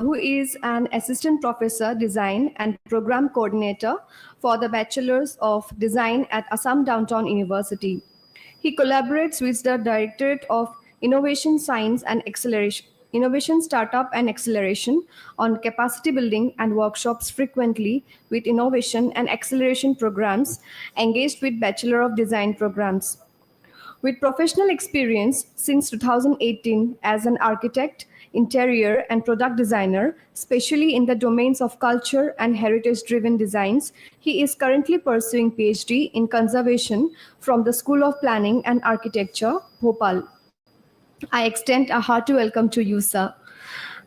who is an assistant professor, design and program coordinator for the Bachelor's of Design at Assam Downtown University. He collaborates with the Directorate of Innovation Science and Acceleration, Innovation Startup and Acceleration on capacity building and workshops frequently with innovation and acceleration programs engaged with Bachelor of Design programs. With professional experience since 2018 as an architect, interior, and product designer, especially in the domains of culture and heritage-driven designs, he is currently pursuing PhD in conservation from the School of Planning and Architecture, Bhopal. I extend a hearty welcome to you, sir.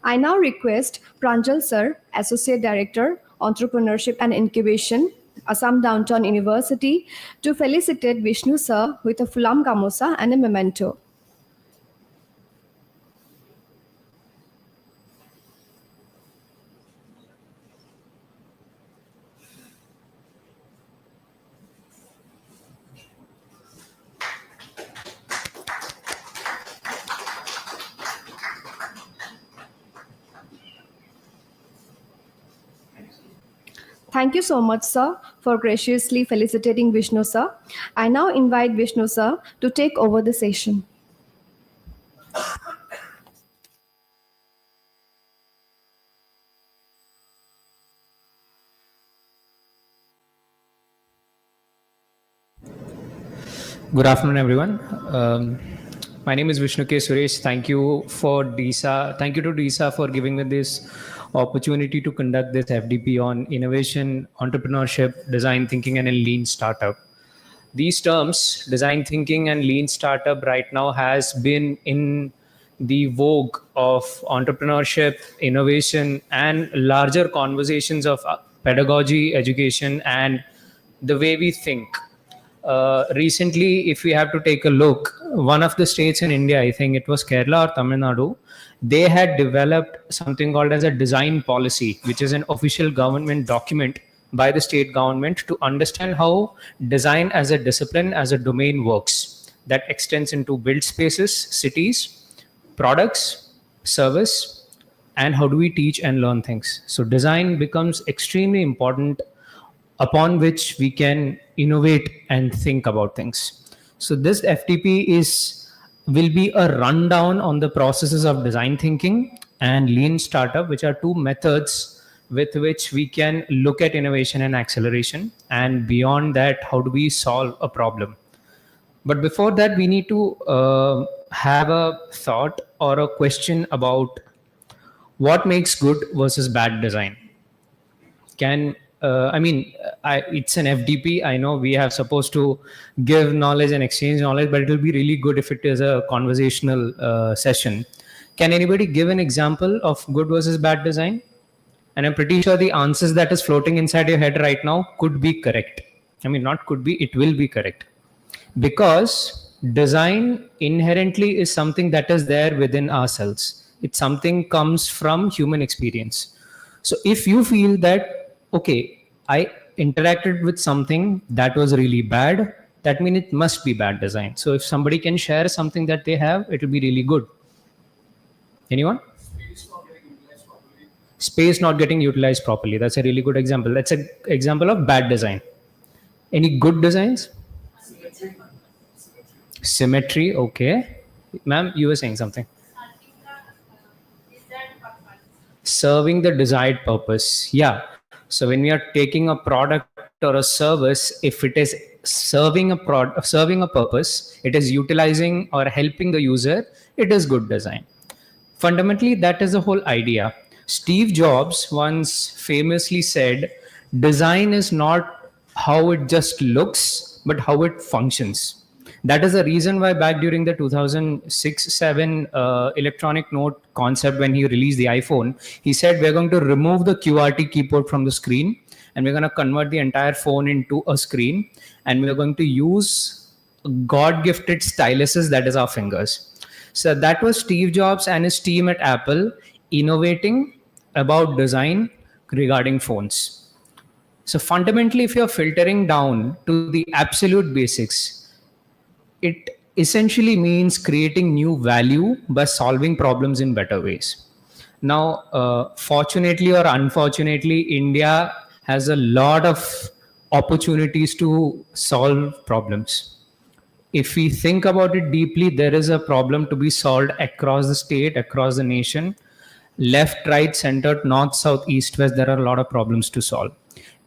I now request Pranjal sir, Associate Director, Entrepreneurship and Incubation, Assam Downtown University, to felicitate Vishnu sir with a Fulam Gamosa and a memento. Thank you so much, sir, for graciously felicitating Vishnu sir. I now invite Vishnu sir to take over the session. Good afternoon, everyone. My name is Vishnu K. Suresh. Thank you to DISA for giving me this opportunity to conduct this FDP on innovation, entrepreneurship, design thinking, and a lean startup. These terms, design thinking and lean startup, right now has been in the vogue of entrepreneurship, innovation, and larger conversations of pedagogy, education, and the way we think. Recently, if we have to take a look, one of the states in India, I think it was Kerala or Tamil Nadu, they had developed something called as a design policy, which is an official government document by the state government to understand how design as a discipline, as a domain works. That extends into build spaces, cities, products, service, and how do we teach and learn things. So design becomes extremely important upon which we can innovate and think about things. So this FTP will be a rundown on the processes of design thinking and lean startup, which are two methods with which we can look at innovation and acceleration. And beyond that, how do we solve a problem? But before that, we need to have a thought or a question about what makes good versus bad design. It's an FDP. I know we are supposed to give knowledge and exchange knowledge, but it will be really good if it is a conversational session. Can anybody give an example of good versus bad design? And I'm pretty sure the answers that is floating inside your head right now could be correct. I mean, not could be, it will be correct. Because design inherently is something that is there within ourselves. It's something comes from human experience. So if you feel that, okay, I interacted with something that was really bad, that means it must be bad design. So if somebody can share something that they have, it will be really good. Anyone? Space not getting utilized properly. That's a really good example. That's an example of bad design. Any good designs? Symmetry, okay. Ma'am, you were saying something. Serving the desired purpose. Yeah. So when we are taking a product or a service, if it is serving a purpose, it is utilizing or helping the user, it is good design. Fundamentally, that is the whole idea. Steve Jobs once famously said, design is not how it just looks, but how it functions. That is the reason why back during the 2006-7 electronic note concept, when he released the iPhone, he said, we're going to remove the QWERTY keyboard from the screen and we're going to convert the entire phone into a screen. And we're going to use God-gifted styluses, that is our fingers. So that was Steve Jobs and his team at Apple innovating about design regarding phones. So fundamentally, if you're filtering down to the absolute basics, it essentially means creating new value by solving problems in better ways. Now, fortunately or unfortunately, India has a lot of opportunities to solve problems. If we think about it deeply, there is a problem to be solved across the state, across the nation, left, right, center, north, south, east, west. There are a lot of problems to solve,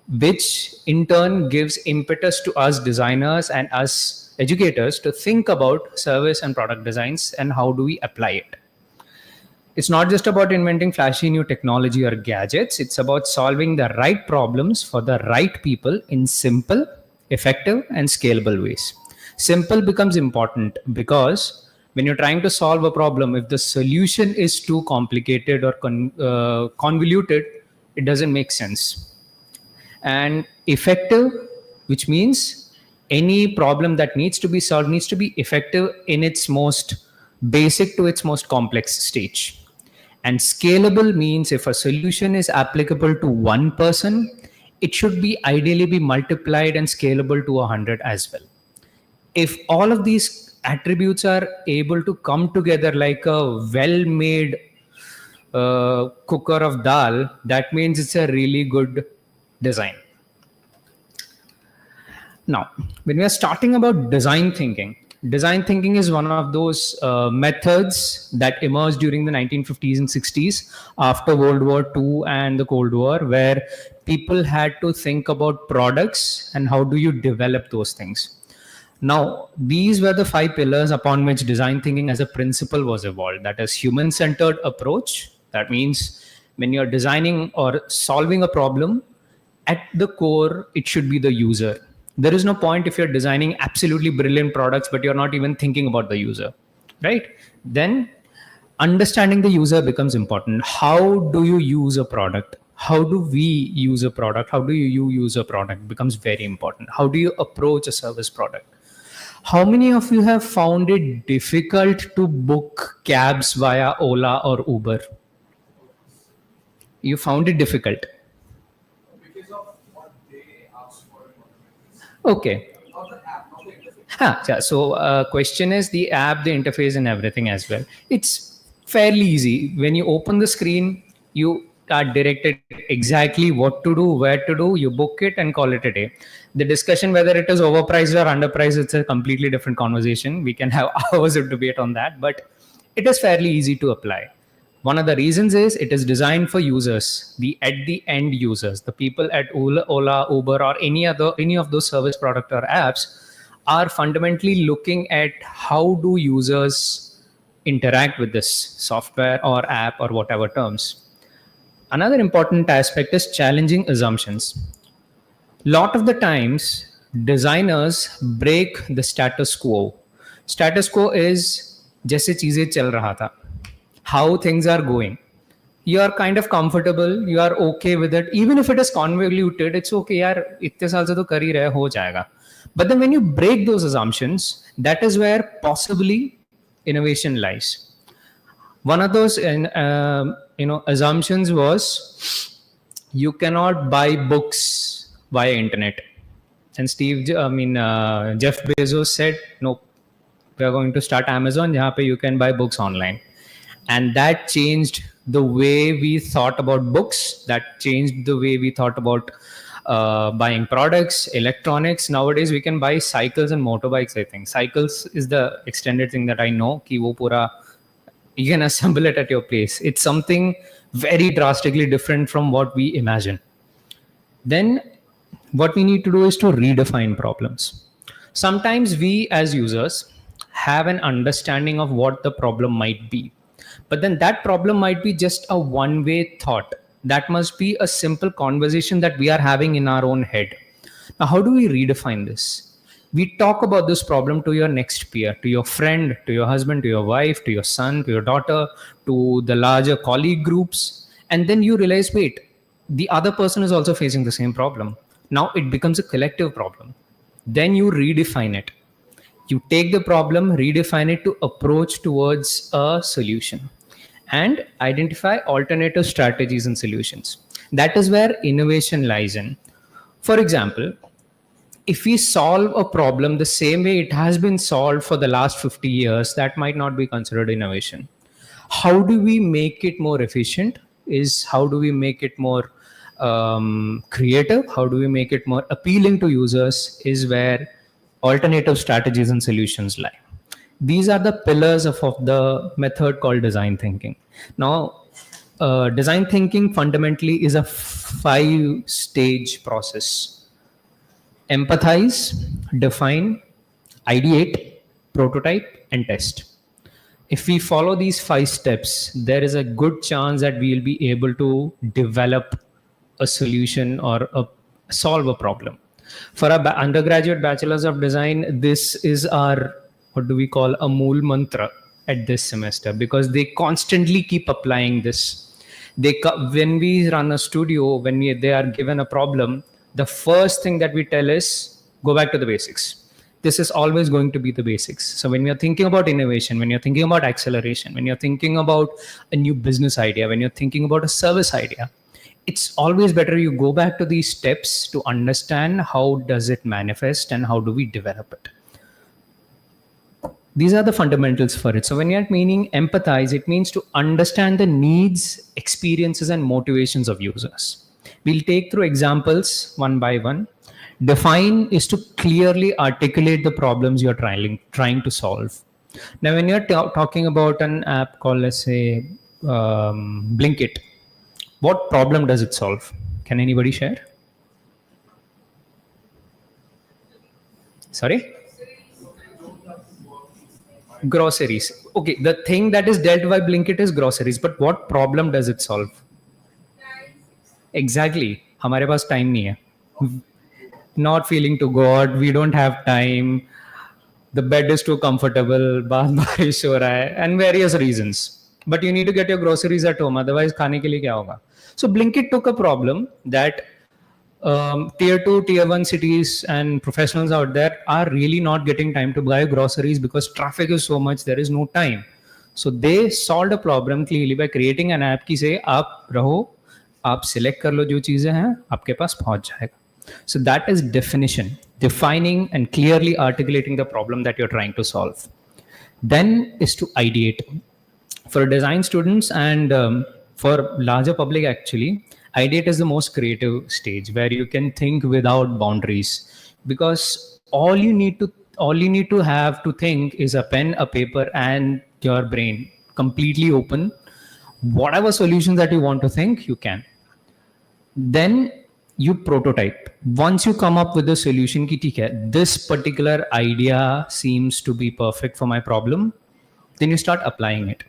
which in turn gives impetus to us designers and us educators to think about service and product designs and how do we apply it. It's not just about inventing flashy new technology or gadgets. It's about solving the right problems for the right people in simple, effective, and scalable ways. Simple becomes important because when you're trying to solve a problem, if the solution is too complicated or convoluted, it doesn't make sense. And effective, which means any problem that needs to be solved needs to be effective in its most basic to its most complex stage. And scalable means if a solution is applicable to one person, it should be ideally be multiplied and scalable to 100 as well. If all of these attributes are able to come together like a well-made cooker of dal, that means it's a really good design. Now, when we are starting about design thinking is one of those methods that emerged during the 1950s and 60s after World War II and the Cold War, where people had to think about products and how do you develop those things. Now, these were the 5 pillars upon which design thinking as a principle was evolved. That is human-centered approach. That means when you're designing or solving a problem, at the core, it should be the user. There is no point if you're designing absolutely brilliant products, but you're not even thinking about the user, right? Then understanding the user becomes important. How do you use a product? How do we use a product? How do you use a product becomes very important. How do you approach a service product? How many of you have found it difficult to book cabs via Ola or Uber? You found it difficult. Okay. Yeah. So question is the app, the interface and everything as well. It's fairly easy. When you open the screen, you are directed exactly what to do, where to do, you book it and call it a day. The discussion whether it is overpriced or underpriced, it's a completely different conversation. We can have hours of debate on that, but it is fairly easy to apply. One of the reasons is it is designed for users, the end users, the people at Ola, Uber, or any of those service product or apps are fundamentally looking at how do users interact with this software or app or whatever terms. Another important aspect is challenging assumptions. Lot of the times, designers break the status quo. Status quo is जैसे चीजें चल रहा था, how things are going. You are kind of comfortable, you are okay with it. Even if it is convoluted, it's okay, yaar, itne saal se to kar hi rahe, ho jayega. But then when you break those assumptions, that is where possibly innovation lies. One of those assumptions was you cannot buy books via internet. And Jeff Bezos said, no, we are going to start Amazon, jahan pe you can buy books online. And that changed the way we thought about books. That changed the way we thought about buying products, electronics. Nowadays, we can buy cycles and motorbikes, I think. Cycles is the extended thing that I know. Ki wo pura, you can assemble it at your place. It's something very drastically different from what we imagine. Then what we need to do is to redefine problems. Sometimes we as users have an understanding of what the problem might be. But then that problem might be just a one-way thought. That must be a simple conversation that we are having in our own head. Now, how do we redefine this? We talk about this problem to your next peer, to your friend, to your husband, to your wife, to your son, to your daughter, to the larger colleague groups. And then you realize, wait, the other person is also facing the same problem. Now it becomes a collective problem. Then you redefine it. You take the problem, redefine it to approach towards a solution and identify alternative strategies and solutions. That is where innovation lies in. For example, if we solve a problem the same way it has been solved for the last 50 years, that might not be considered innovation. How do we make it more efficient? Is how do we make it more creative? How do we make it more appealing to users? Is where alternative strategies and solutions lie. These are the pillars of the method called design thinking. Now, design thinking fundamentally is a 5-stage process: empathize, define, ideate, prototype, and test. If we follow these 5 steps, there is a good chance that we will be able to develop a solution or solve a problem. For our undergraduate bachelor's of design, this is our, what do we call, a mool mantra at this semester, because they constantly keep applying this. When we run a studio, they are given a problem, the first thing that we tell is go back to the basics. This is always going to be the basics. So when you're thinking about innovation, when you're thinking about acceleration, when you're thinking about a new business idea, when you're thinking about a service idea, it's always better you go back to these steps to understand how does it manifest and how do we develop it. These are the fundamentals for it. So when you're meaning empathize, it means to understand the needs, experiences, and motivations of users. We'll take through examples one by one. Define is to clearly articulate the problems you're trying to solve. Now, when you're talking about an app called, let's say, Blinkit, what problem does it solve? Can anybody share? Sorry? Groceries. Okay, the thing that is dealt by Blinkit is groceries, but what problem does it solve? Exactly. हमारे पास time नहीं है. Not feeling to go out, we don't have time, the bed is too comfortable, बारिश हो रहा है, and various reasons. But you need to get your groceries at home, otherwise खाने के लिए क्या होगा? So Blinkit took a problem that tier 2, tier 1 cities and professionals out there are really not getting time to buy groceries because traffic is so much, there is no time. So they solved a problem clearly by creating an app की से आप रहो, आप select कर लो जो चीजें हैं, आपके पास पहुंच जाएगा. So that is definition, defining and clearly articulating the problem that you're trying to solve. Then is to ideate. For design students and for larger public actually, ideate is the most creative stage where you can think without boundaries, because all you need to have to think is a pen, a paper, and your brain completely open. Whatever solutions that you want to think, you can. Then you prototype. Once you come up with a solution ki theek hai, this particular idea seems to be perfect for my problem, then you start applying it.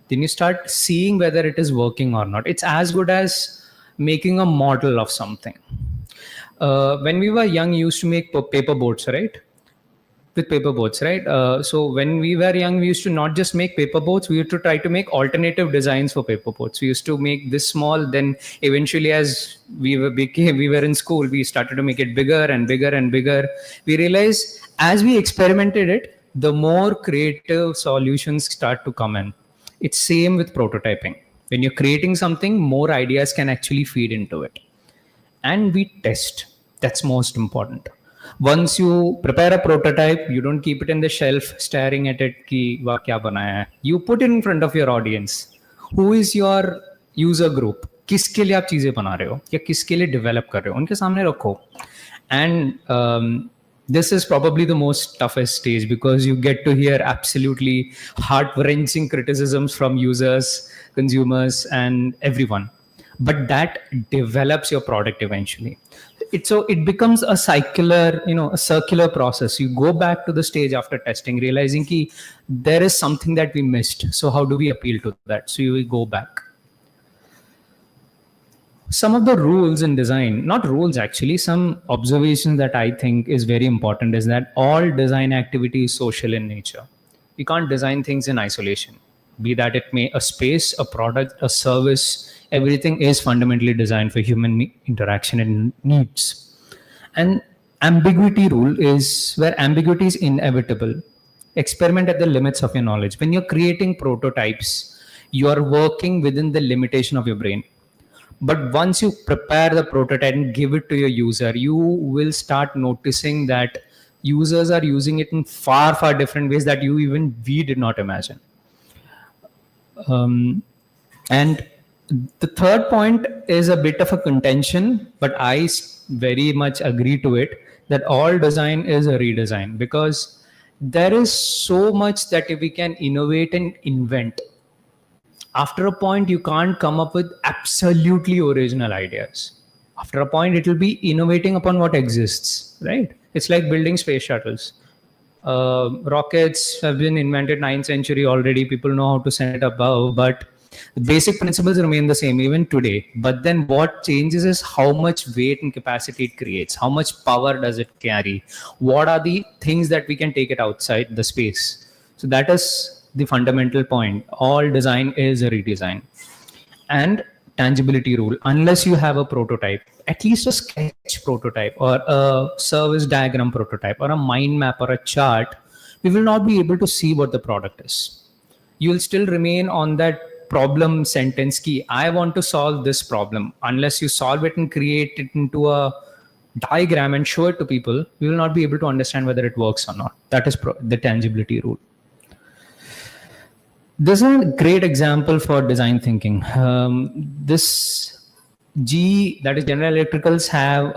Then you start seeing whether it is working or not. It's as good as making a model of something. When we were young, we used to make paper boats, right? With paper boats, right? So when we were young, we used to not just make paper boats, we used to try to make alternative designs for paper boats. We used to make this small, then eventually as we were in school, we started to make it bigger and bigger and bigger. We realized as we experimented it, the more creative solutions start to come in. It's same with prototyping. When you're creating something, more ideas can actually feed into it. And we test. That's most important. Once you prepare a prototype, you don't keep it in the shelf staring at it ki wah kya banaya hai. You put it in front of your audience. Who is your user group? किसके लिए आप चीजें बना रहे हो या किसके लिए develop कर रहे हो, उनके सामने रखो. And this is probably the most toughest stage because you get to hear absolutely heart-wrenching criticisms from users, consumers, and everyone. But that develops your product eventually. It becomes a circular process. You go back to the stage after testing, realizing ki there is something that we missed. So how do we appeal to that? So you will go back. Some of the rules in design, not rules actually, some observations that I think is very important is that all design activity is social in nature. You can't design things in isolation. Be that it may a space, a product, a service, everything is fundamentally designed for human interaction and needs. And ambiguity rule is where ambiguity is inevitable. Experiment at the limits of your knowledge. When you're creating prototypes, you are working within the limitation of your brain. But once you prepare the prototype and give it to your user, you will start noticing that users are using it in far, far different ways that we did not imagine. Um, and the third point is a bit of a contention, but I very much agree to it, that all design is a redesign, because there is so much that we can innovate and invent. After a point, you can't come up with absolutely original ideas. After a point, it will be innovating upon what exists, right? It's like building space shuttles. Rockets have been invented 9th century already. People know how to send it above, but the basic principles remain the same even today. But then what changes is how much weight and capacity it creates. How much power does it carry? What are the things that we can take it outside the space? So that is the fundamental point. All design is a redesign. And tangibility rule, unless you have a prototype, at least a sketch prototype or a service diagram prototype or a mind map or a chart, we will not be able to see what the product is. You will still remain on that problem sentence key, I want to solve this problem. Unless you solve it and create it into a diagram and show it to people, we will not be able to understand whether it works or not. That is the tangibility rule. This is a great example for design thinking. This GE, that is General Electricals, have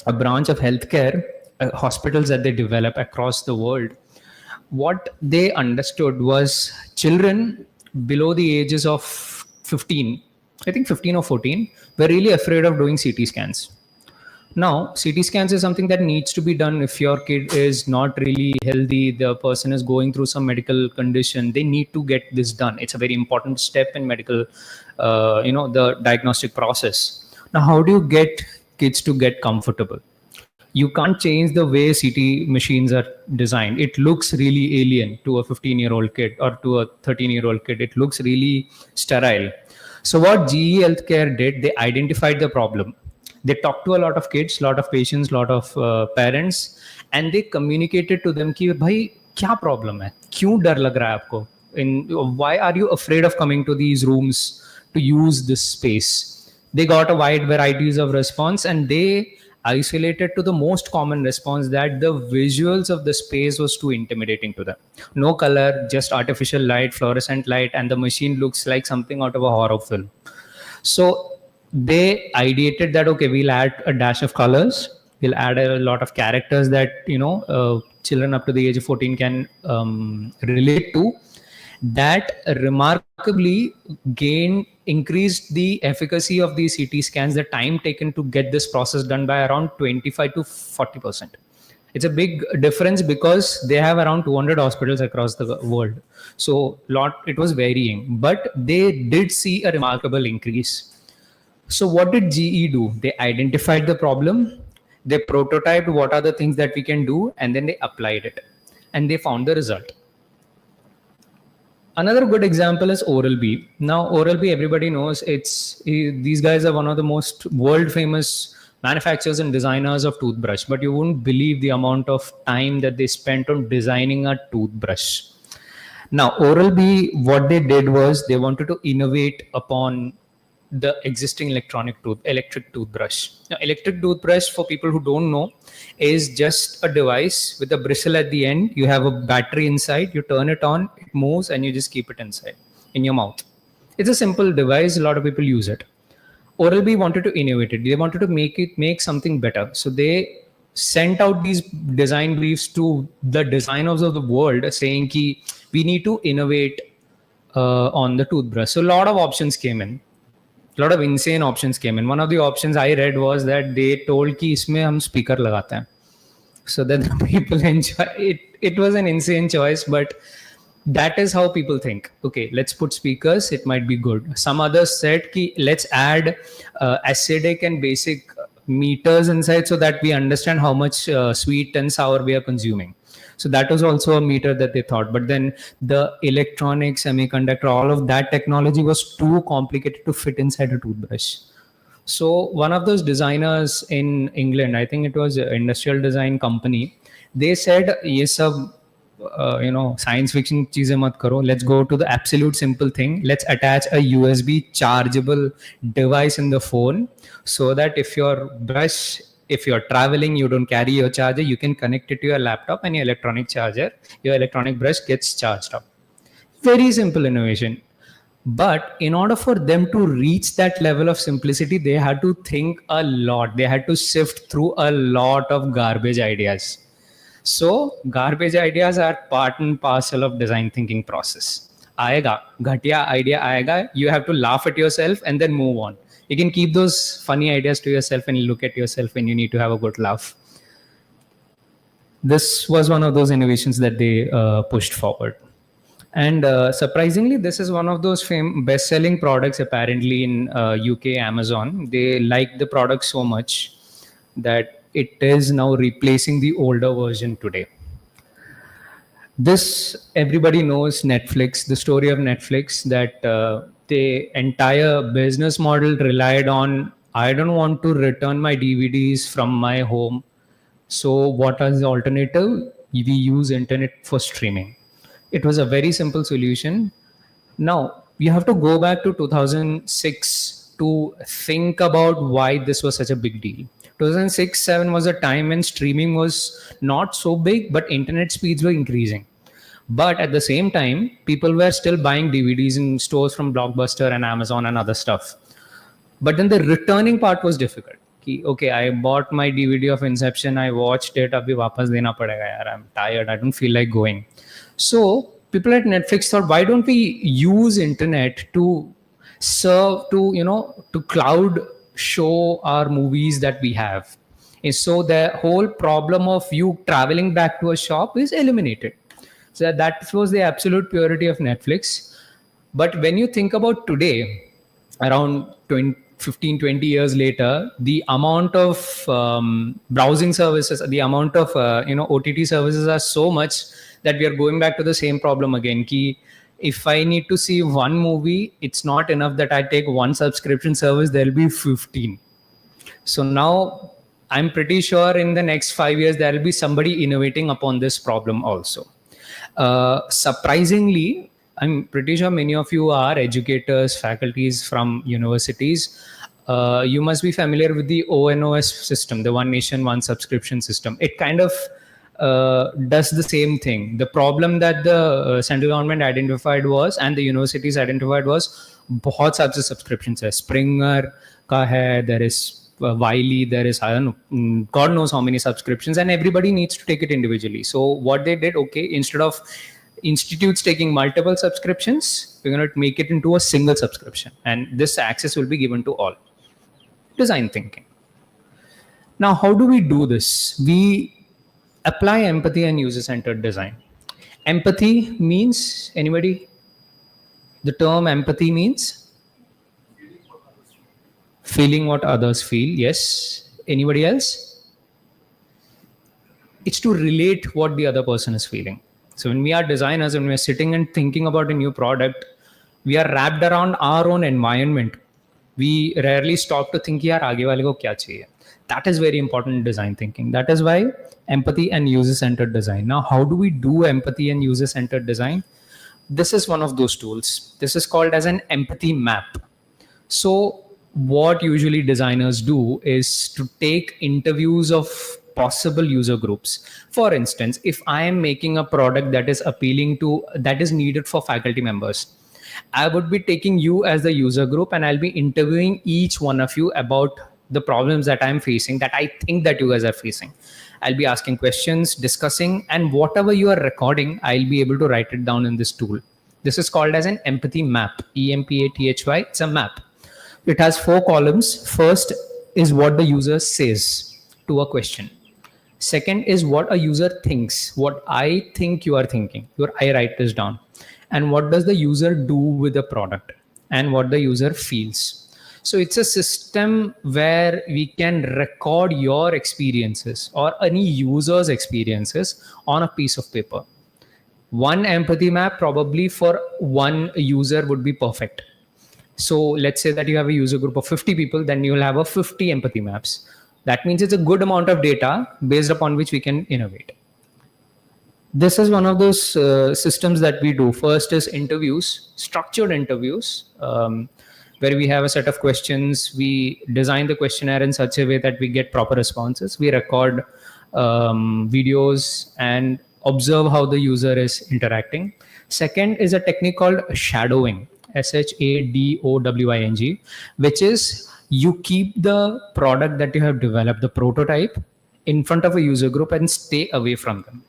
a branch of healthcare, hospitals that they develop across the world. What they understood was children below the ages of 15, I think 15 or 14, were really afraid of doing CT scans. Now, CT scans is something that needs to be done if your kid is not really healthy, the person is going through some medical condition, they need to get this done. It's a very important step in medical, the diagnostic process. Now, how do you get kids to get comfortable? You can't change the way CT machines are designed. It looks really alien to a 15-year-old kid or to a 13-year-old kid. It looks really sterile. So what GE Healthcare did, they identified the problem. They talked to a lot of kids, lot of patients, lot of parents, and they communicated to them कि भाई क्या problem है, क्यों डर लग रहा है आपको, why are you afraid of coming to these rooms to use this space? They got a wide varieties of response, and they isolated to the most common response that the visuals of the space was too intimidating to them. No color, just artificial light, fluorescent light, and the machine looks like something out of a horror film. So they ideated that, okay, we'll add a dash of colors, we'll add a lot of characters that children up to the age of 14 can relate to. That remarkably increased the efficacy of these CT scans, the time taken to get this process done, by around 25 to 40%. It's a big difference because they have around 200 hospitals across the world. So it was varying, but they did see a remarkable increase. So what did GE do? They identified the problem, they prototyped what are the things that we can do, and then they applied it, and they found the result. Another good example is Oral-B. Now, Oral-B, everybody knows, these guys are one of the most world famous manufacturers and designers of toothbrush, but you wouldn't believe the amount of time that they spent on designing a toothbrush. Now, Oral-B, what they did was they wanted to innovate upon the existing electric toothbrush. Now, electric toothbrush, for people who don't know, is just a device with a bristle at the end. You have a battery inside, you turn it on, it moves, and you just keep it inside in your mouth. It's a simple device, a lot of people use it. Oral-B wanted to innovate it. They wanted to make something better. So they sent out these design briefs to the designers of the world saying ki we need to innovate on the toothbrush. So a lot of options came in. A lot of insane options came in. One of the options I read was that they told कि इसमें हम speaker लगाते हैं, so that the people enjoy it. It was an insane choice, but that is how people think. Okay, let's put speakers, it might be good. Some others said कि let's add acidic and basic meters inside so that we understand how much sweet and sour we are consuming. So that was also a meter that they thought. But then the electronics, semiconductor, all of that technology was too complicated to fit inside a toothbrush. So one of those designers in England, I think it was an industrial design company, they said, ye sab, science fiction cheeze mat karo. Let's go to the absolute simple thing. Let's attach a USB chargeable device in the phone so that if you're traveling, you don't carry your charger, you can connect it to your laptop and your electronic brush gets charged up. Very simple innovation. But in order for them to reach that level of simplicity, they had to think a lot. They had to sift through a lot of garbage ideas. So garbage ideas are part and parcel of design thinking process. Aega, ghatiya idea aega, you have to laugh at yourself and then move on. You can keep those funny ideas to yourself and look at yourself when you need to have a good laugh. This was one of those innovations that they pushed forward. And surprisingly, this is one of those best-selling products apparently in UK Amazon. They like the product so much that it is now replacing the older version today. This, everybody knows Netflix, the story of Netflix, that the entire business model relied on, I don't want to return my DVDs from my home. So what is the alternative? We use internet for streaming. It was a very simple solution. Now, you have to go back to 2006 to think about why this was such a big deal. 2006-7 was a time when streaming was not so big, but internet speeds were increasing. But at the same time, people were still buying DVDs in stores from Blockbuster and Amazon and other stuff. But then the returning part was difficult. Okay, I bought my DVD of Inception, I watched it, abhi wapas dena padega yaar, I'm tired, I don't feel like going. So people at Netflix thought, why don't we use internet to serve, to cloud show our movies that we have? And so the whole problem of you traveling back to a shop is eliminated. So that was the absolute purity of Netflix. But when you think about today, around 15, 20 years later, the amount of browsing services, the amount of OTT services are so much that we are going back to the same problem again. Ki if I need to see one movie, it's not enough that I take one subscription service, there'll be 15. So now I'm pretty sure in the next 5 years, there'll be somebody innovating upon this problem also. Surprisingly, I'm pretty sure many of you are educators, faculties from universities. You must be familiar with the ONOS system, the One Nation, One Subscription system. It kind of does the same thing. The problem that the central government identified was, and the universities identified was, बहुत सारे subscriptions है. Springer का है, there is Wiley, there is, I don't know, God knows how many subscriptions, and everybody needs to take it individually. So what they did, okay, instead of institutes taking multiple subscriptions, we're going to make it into a single subscription, and this access will be given to all. Design thinking. Now, how do we do this? We apply empathy and user-centered design. Empathy means, anybody? The term empathy means feeling what others feel. Yes. Anybody else? It's to relate what the other person is feeling. So when we are designers and we're sitting and thinking about a new product, we are wrapped around our own environment. We rarely stop to think, yaar, aage wale ko kya chahiye? That is very important in design thinking. That is why empathy and user-centered design. Now, how do we do empathy and user-centered design? This is one of those tools. This is called as an empathy map. So what usually designers do is to take interviews of possible user groups. For instance, if I am making a product that is appealing to, that is needed for faculty members, I would be taking you as the user group and I'll be interviewing each one of you about the problems that I'm facing, that I think that you guys are facing. I'll be asking questions, discussing, and whatever you are recording, I'll be able to write it down in this tool. This is called as an empathy map, EMPATHY, it's a map. It has 4 columns. First is what the user says to a question. Second is what a user thinks, what I think you are thinking. I write this down. And what does the user do with the product and what the user feels. So it's a system where we can record your experiences or any user's experiences on a piece of paper. One empathy map probably for one user would be perfect. So let's say that you have a user group of 50 people, then you will have a 50 empathy maps. That means it's a good amount of data based upon which we can innovate. This is one of those systems that we do. First is interviews, structured interviews, where we have a set of questions. We design the questionnaire in such a way that we get proper responses. We record videos and observe how the user is interacting. Second is a technique called shadowing, SHADOWING, which is you keep the product that you have developed, the prototype, in front of a user group and stay away from them.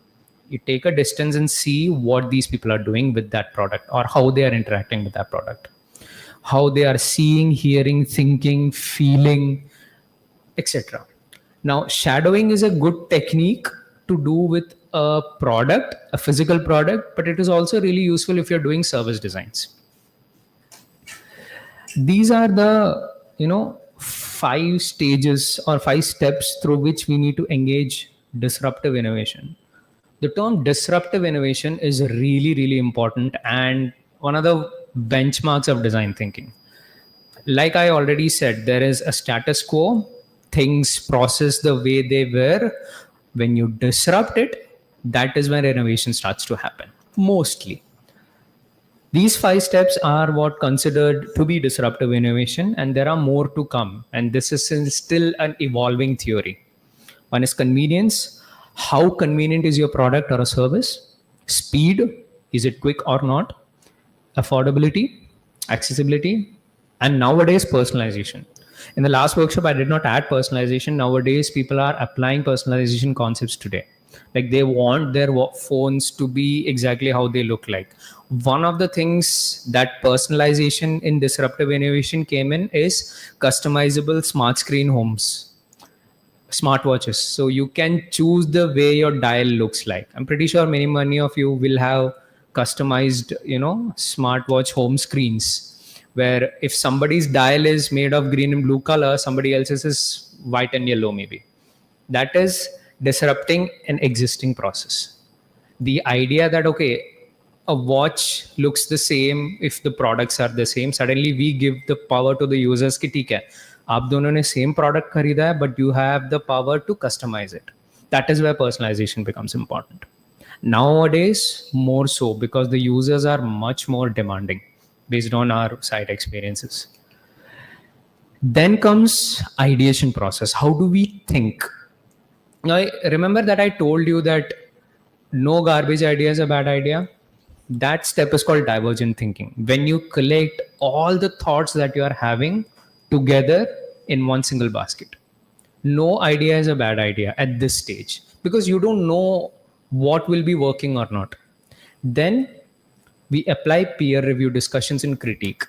You take a distance and see what these people are doing with that product or how they are interacting with that product, how they are seeing, hearing, thinking, feeling, etc. Now, shadowing is a good technique to do with a product, a physical product, but it is also really useful if you're doing service designs. These are the, 5 stages or 5 steps through which we need to engage disruptive innovation. The term disruptive innovation is really, really important and one of the benchmarks of design thinking. Like I already said, there is a status quo, things process the way they were. When you disrupt it, that is when innovation starts to happen, mostly. These 5 steps are what considered to be disruptive innovation, and there are more to come. And this is still an evolving theory. One is convenience. How convenient is your product or a service? Speed, is it quick or not? Affordability, accessibility, and nowadays personalization. In the last workshop, I did not add personalization. Nowadays, people are applying personalization concepts today. Like they want their phones to be exactly how they look like. One of the things that personalization in disruptive innovation came in is customizable smart screen homes, smartwatches. So you can choose the way your dial looks like. I'm pretty sure many of you will have customized, smartwatch home screens, where if somebody's dial is made of green and blue color, somebody else's is white and yellow maybe. That is disrupting an existing process. The idea that, okay, a watch looks the same if the products are the same, suddenly we give the power to the users ki theek hai, aap dono ne same product kharida hai, but you have the power to customize it. That is where personalization becomes important. Nowadays, more so, because the users are much more demanding based on our site experiences. Then comes ideation process. How do we think? Now, remember that I told you that no garbage idea is a bad idea. That step is called divergent thinking. When you collect all the thoughts that you are having together in one single basket. No idea is a bad idea at this stage because you don't know what will be working or not. Then we apply peer review discussions and critique.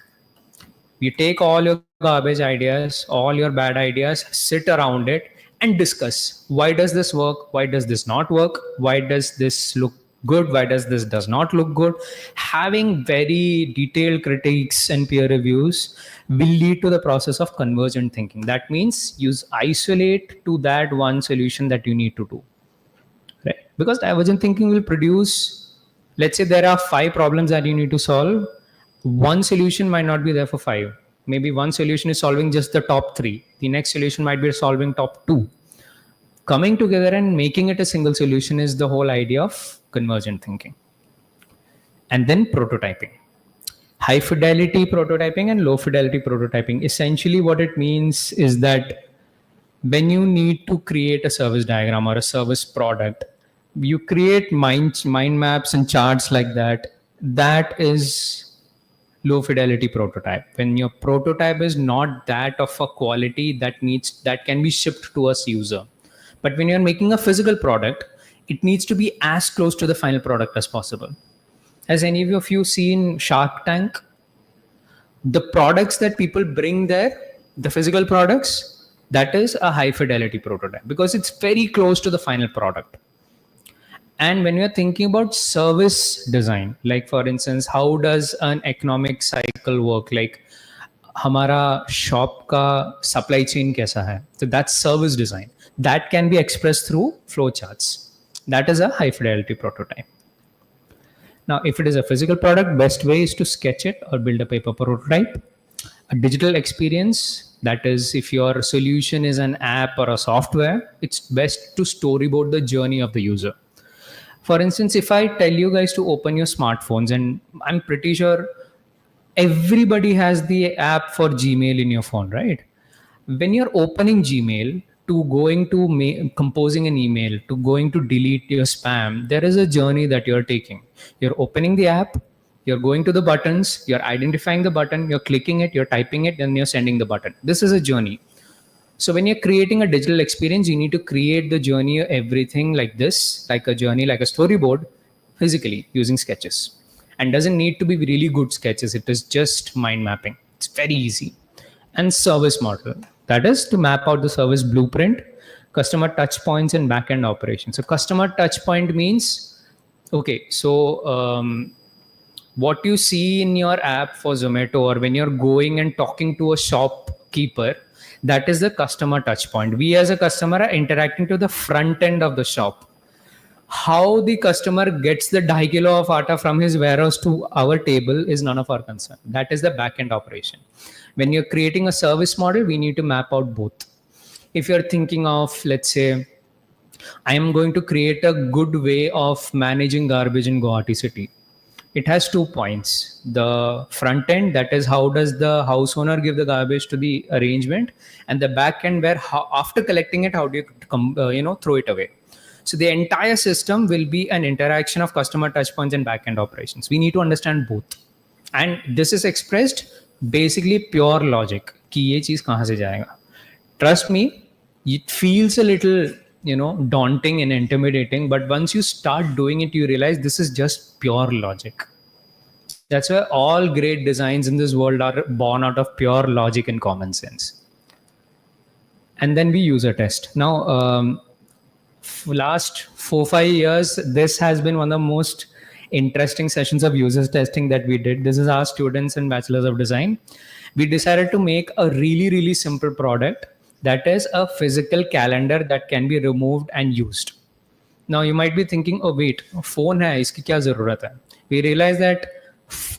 We take all your garbage ideas, all your bad ideas, sit around it and discuss. Why does this work? Why does this not work? Why does this look good? Why does not look good? Having very detailed critiques and peer reviews will lead to the process of convergent thinking. That means you isolate to that one solution that you need to do. Right? Because divergent thinking will produce, let's say there are 5 problems that you need to solve. One solution might not be there for 5. Maybe one solution is solving just the top 3. The next solution might be solving top 2. Coming together and making it a single solution is the whole idea of convergent thinking. And then prototyping. High fidelity prototyping and low fidelity prototyping. Essentially what it means is that when you need to create a service diagram or a service product, you create mind maps and charts like that. That is low fidelity prototype. When your prototype is not that of a quality that can be shipped to a user. But when you're making a physical product, it needs to be as close to the final product as possible. Has any of you seen Shark Tank? The products that people bring there, the physical products, that is a high fidelity prototype because it's very close to the final product. And when you're thinking about service design, like for instance, how does an economic cycle work? Like, hamara shop ka supply chain kaisa hai? So that's service design. That can be expressed through flowcharts. That is a high fidelity prototype. Now, if it is a physical product, best way is to sketch it or build a paper prototype. A digital experience, that is, if your solution is an app or a software, it's best to storyboard the journey of the user. For instance, if I tell you guys to open your smartphones, and I'm pretty sure everybody has the app for Gmail in your phone, right? When you're opening Gmail, to going to composing an email, to going to delete your spam, there is a journey that you're taking. You're opening the app, you're going to the buttons, you're identifying the button, you're clicking it, you're typing it, and you're sending the button. This is a journey. So when you're creating a digital experience, you need to create the journey, everything like this, like a journey, like a storyboard, physically using sketches. And doesn't need to be really good sketches. It is just mind mapping. It's very easy. And service model. That is to map out the service blueprint, customer touch points, and backend operations. So customer touch point means, okay, so what you see in your app for Zomato, or when you're going and talking to a shopkeeper, that is the customer touch point. We as a customer are interacting to the front end of the shop. How the customer gets the 2 kilo of atta from his warehouse to our table is none of our concern. That is the back-end operation. When you're creating a service model, we need to map out both. If you're thinking of, let's say, I am going to create a good way of managing garbage in Guwahati city. It has 2 points. The front end, that is how does the house owner give the garbage to the arrangement, and the back end where after collecting it, how do you throw it away. So the entire system will be an interaction of customer touchpoints and back end operations. We need to understand both. And this is expressed basically pure logic. कि ये चीज़ कहाँ से जाएगा. Trust me, it feels a little daunting and intimidating, but once you start doing it, you realize this is just pure logic. That's why all great designs in this world are born out of pure logic and common sense. And then we user test. Now, last 4-5 years, this has been one of the most interesting sessions of user testing that we did. This is our students and bachelors of design. We decided to make a really, really simple product. That is a physical calendar that can be removed and used. Now you might be thinking, oh wait, phone hai, iski kya zarurat hai? We realized that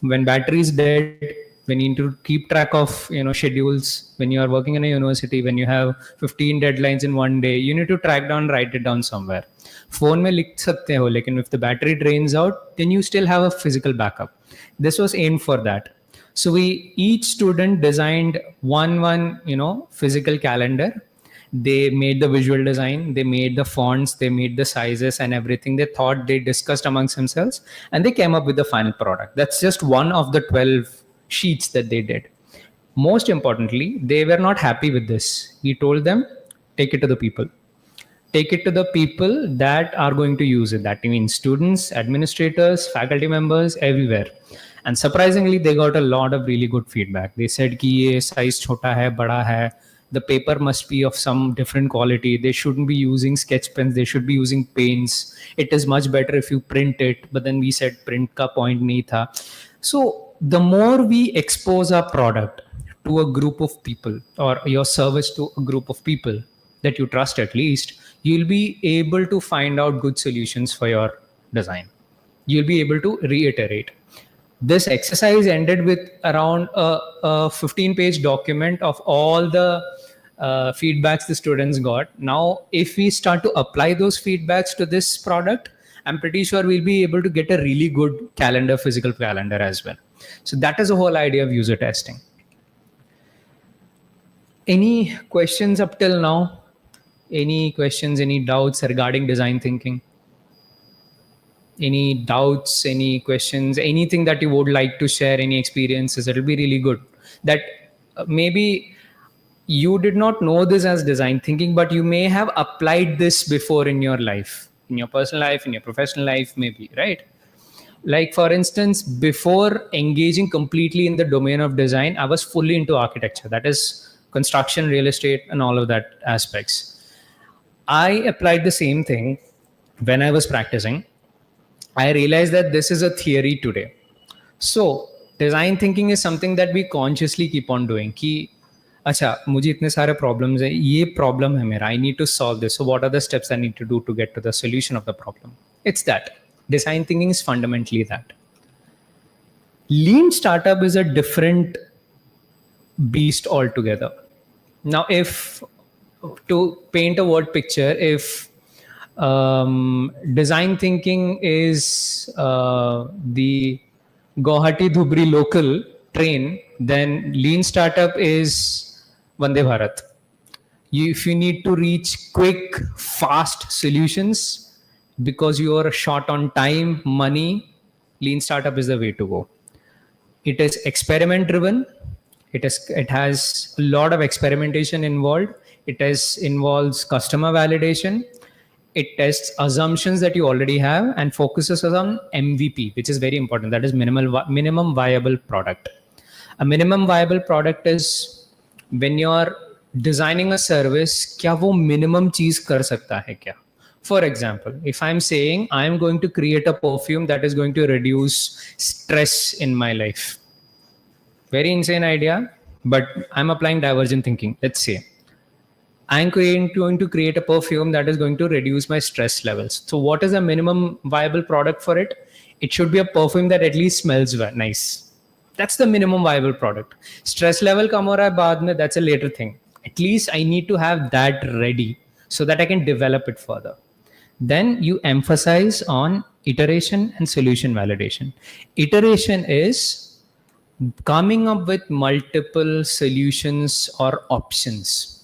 when battery is dead, when you need to keep track of schedules, when you are working in a university, when you have 15 deadlines in one day, you need to track down, write it down somewhere. Phone mein likh sakte ho, lekin if the battery drains out, then you still have a physical backup. This was aimed for that. So each student designed one physical calendar. They made the visual design, they made the fonts, they made the sizes and everything. They thought, they discussed amongst themselves, and they came up with the final product. That's just one of the 12 sheets that they did. Most importantly, they were not happy with this. We told them, take it to the people. Take it to the people that are going to use it. That means students, administrators, faculty members, everywhere. And surprisingly, they got a lot of really good feedback. They said कि ये size छोटा है, बड़ा है. The paper must be of some different quality. They shouldn't be using sketch pens. They should be using paints. It is much better if you print it. But then we said print ka point nahi tha. So the more we expose our product to a group of people, or your service to a group of people that you trust at least, you'll be able to find out good solutions for your design. You'll be able to reiterate. This exercise ended with around a 15-page document of all the feedbacks the students got. Now, if we start to apply those feedbacks to this product, I'm pretty sure we'll be able to get a really good calendar, physical calendar as well. So that is the whole idea of user testing. Any questions up till now? Any questions, any doubts regarding design thinking? Any doubts, any questions, anything that you would like to share, any experiences? It'll be really good. That maybe you did not know this as design thinking, but you may have applied this before in your life, in your personal life, in your professional life, maybe, right? Like for instance, before engaging completely in the domain of design, I was fully into architecture. That is construction, real estate, and all of that aspects. I applied the same thing when I was practicing. I realized that this is a theory today. So design thinking is something that we consciously keep on doing. कि अच्छा मुझे इतने सारे problems है, ये problem है मेरा, I need to solve this. So what are the steps I need to do to get to the solution of the problem? It's that. Design thinking is fundamentally that. Lean startup is a different beast altogether. Now, if to paint a word picture, if design thinking is the Guwahati Dhubri local train, then lean startup is Vande Bharat. If you need to reach quick, fast solutions because you are short on time, money, lean startup is the way to go. It is experiment driven. It has a lot of experimentation involved. Involves customer validation. It tests assumptions that you already have and focuses on MVP, which is very important. That is minimum viable product. A minimum viable product is when you're designing a service, क्या वो minimum चीज कर सकता है क्या? For example, if I'm saying I'm going to create a perfume that is going to reduce stress in my life, very insane idea, but I'm applying divergent thinking. Let's say I'm going to create a perfume that is going to reduce my stress levels. So what is the minimum viable product for it? It should be a perfume that at least smells nice. That's the minimum viable product. Stress level kam ho raha hai baad mein, that's a later thing. At least I need to have that ready so that I can develop it further. Then you emphasize on iteration and solution validation. Iteration is coming up with multiple solutions or options.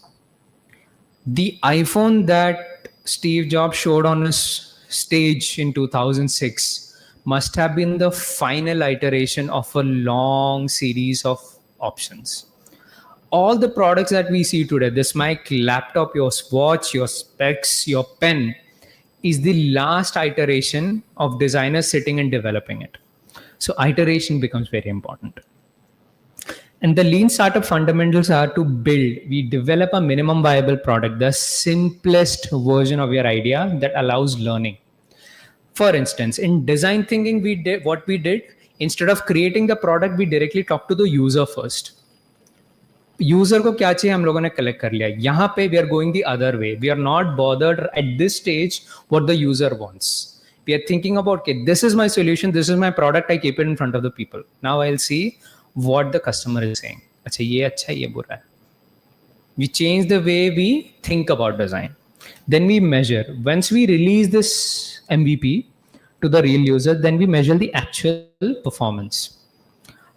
The iPhone that Steve Jobs showed on his stage in 2006 must have been the final iteration of a long series of options. All the products that we see today, this mic, laptop, your watch, your specs, your pen, is the last iteration of designers sitting and developing it. So iteration becomes very important. And the lean startup fundamentals are to build, we develop a minimum viable product, the simplest version of your idea that allows learning. For instance, in design thinking, we did, instead of creating the product, we directly talk to the user first. User को क्या चाहिए हम लोगों ने collect कर लिया. यहाँ पे we are going the other way. We are not bothered at this stage what the user wants. We are thinking about, okay, this is my solution, this is my product, I keep it in front of the people. Now I'll see what the customer is saying. अच्छा ये बुरा है. We change the way we think about design. Then we measure. Once we release this MVP to the real user, then we measure the actual performance.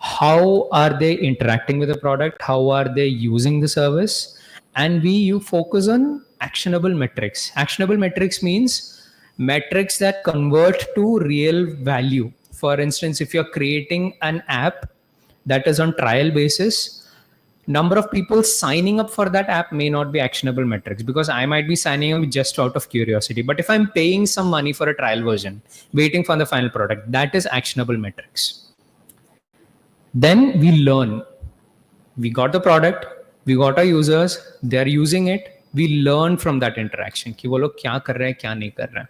How are they interacting with the product? How are they using the service? And you focus on actionable metrics. Actionable metrics means metrics that convert to real value. For instance, if you're creating an app that is on trial basis, number of people signing up for that app may not be actionable metrics, because I might be signing up just out of curiosity. But if I'm paying some money for a trial version, waiting for the final product, that is actionable metrics. Then we learn. We got the product, we got our users, they are using it. We learn from that interaction कि वो लोग क्या कर रहे हैं, क्या नहीं कर रहे हैं.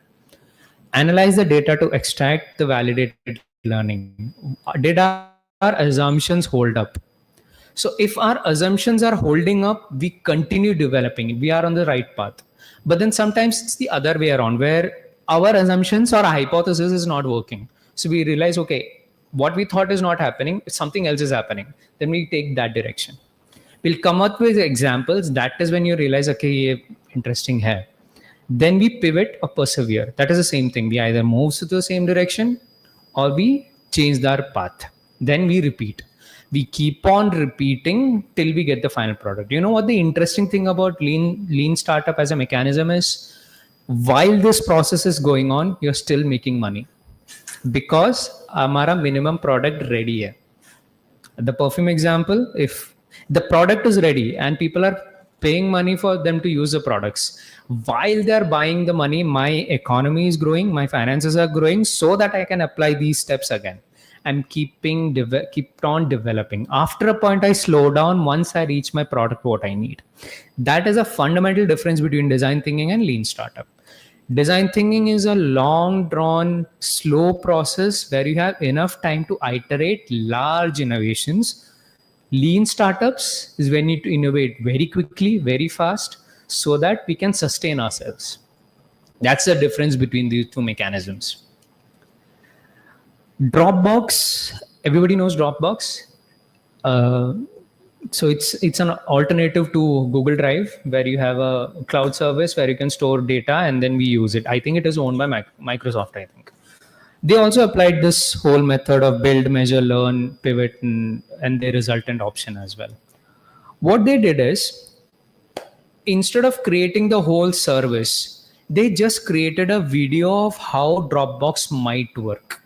Analyze the data to extract the validated learning. Did our assumptions hold up? So if our assumptions are holding up, we continue developing it. We are on the right path. But then sometimes it's the other way around, where our assumptions or hypothesis is not working. So we realize, okay, what we thought is not happening, something else is happening. Then we take that direction. We'll come up with examples. That is when you realize, okay, ye interesting hai. Then we pivot or persevere. That is the same thing. We either move to the same direction or we change our path. Then we repeat. We keep on repeating till we get the final product. You know what the interesting thing about lean startup as a mechanism is? While this process is going on, you're still making money. Because हमारा minimum product ready है. The perfume example, if the product is ready and people are paying money for them to use the products, while they're buying the money, my economy is growing, my finances are growing, so that I can apply these steps again. I'm keep on developing. After a point, I slow down once I reach my product what I need. That is a fundamental difference between design thinking and lean startup. Design thinking is a long drawn, slow process where you have enough time to iterate large innovations. Lean startups is when you need to innovate very quickly, very fast, so that we can sustain ourselves. That's the difference between these two mechanisms. Dropbox, everybody knows Dropbox. So it's an alternative to Google Drive, where you have a cloud service where you can store data and then we use it. I think it is owned by Microsoft, I think. They also applied this whole method of build, measure, learn, pivot, and the resultant option as well. What they did is, instead of creating the whole service, they just created a video of how Dropbox might work.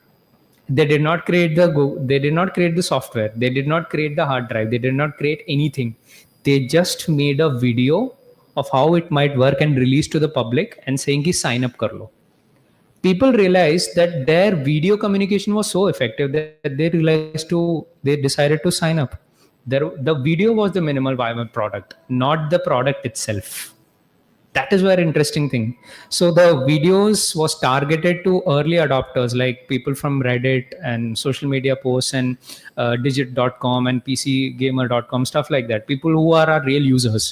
They did not create the software, they did not create the hard drive, they did not create anything. They just made a video of how it might work and release to the public and saying ki sign up kar lo. People realized that their video communication was so effective that they decided to sign up. The video was the minimal viable product, not the product itself. That is very interesting thing. So the videos was targeted to early adopters like people from Reddit and social media posts and digit.com and pcgamer.com, stuff like that, people who are our real users.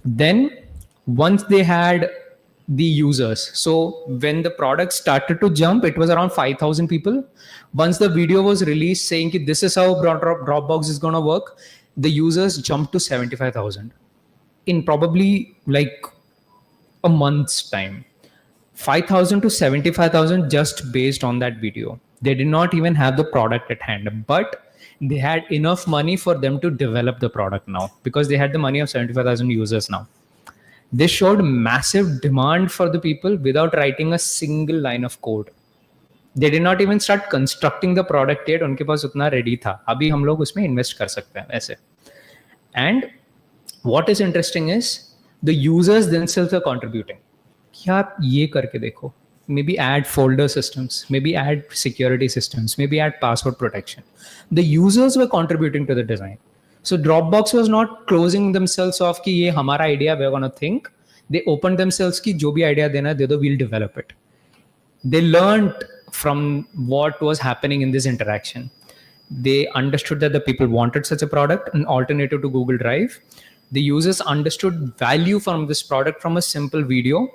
Then once they had the users, so when the product started to jump, it was around 5,000 people. Once the video was released saying that this is how Dropbox is going to work, the users jumped to 75,000 in probably like a month's time. 5,000 to 75,000 just based on that video. They did not even have the product at hand, but they had enough money for them to develop the product now because they had the money of 75,000 users now. This showed massive demand for the people without writing a single line of code. They did not even start constructing the product yet. उनके पास उतना ready था. अभी हम लोग उसमें invest कर सकते हैं ऐसे. And what is interesting is the users themselves are contributing. कि आप ये करके देखो. Maybe add folder systems, maybe add security systems, maybe add password protection. The users were contributing to the design. So Dropbox was not closing themselves off कि ये हमारा idea, we're gonna think. They opened themselves कि जो भी idea देना दे दो, we'll develop it. They learned from what was happening in this interaction. They understood that the people wanted such a product, an alternative to Google Drive. The users understood value from this product from a simple video.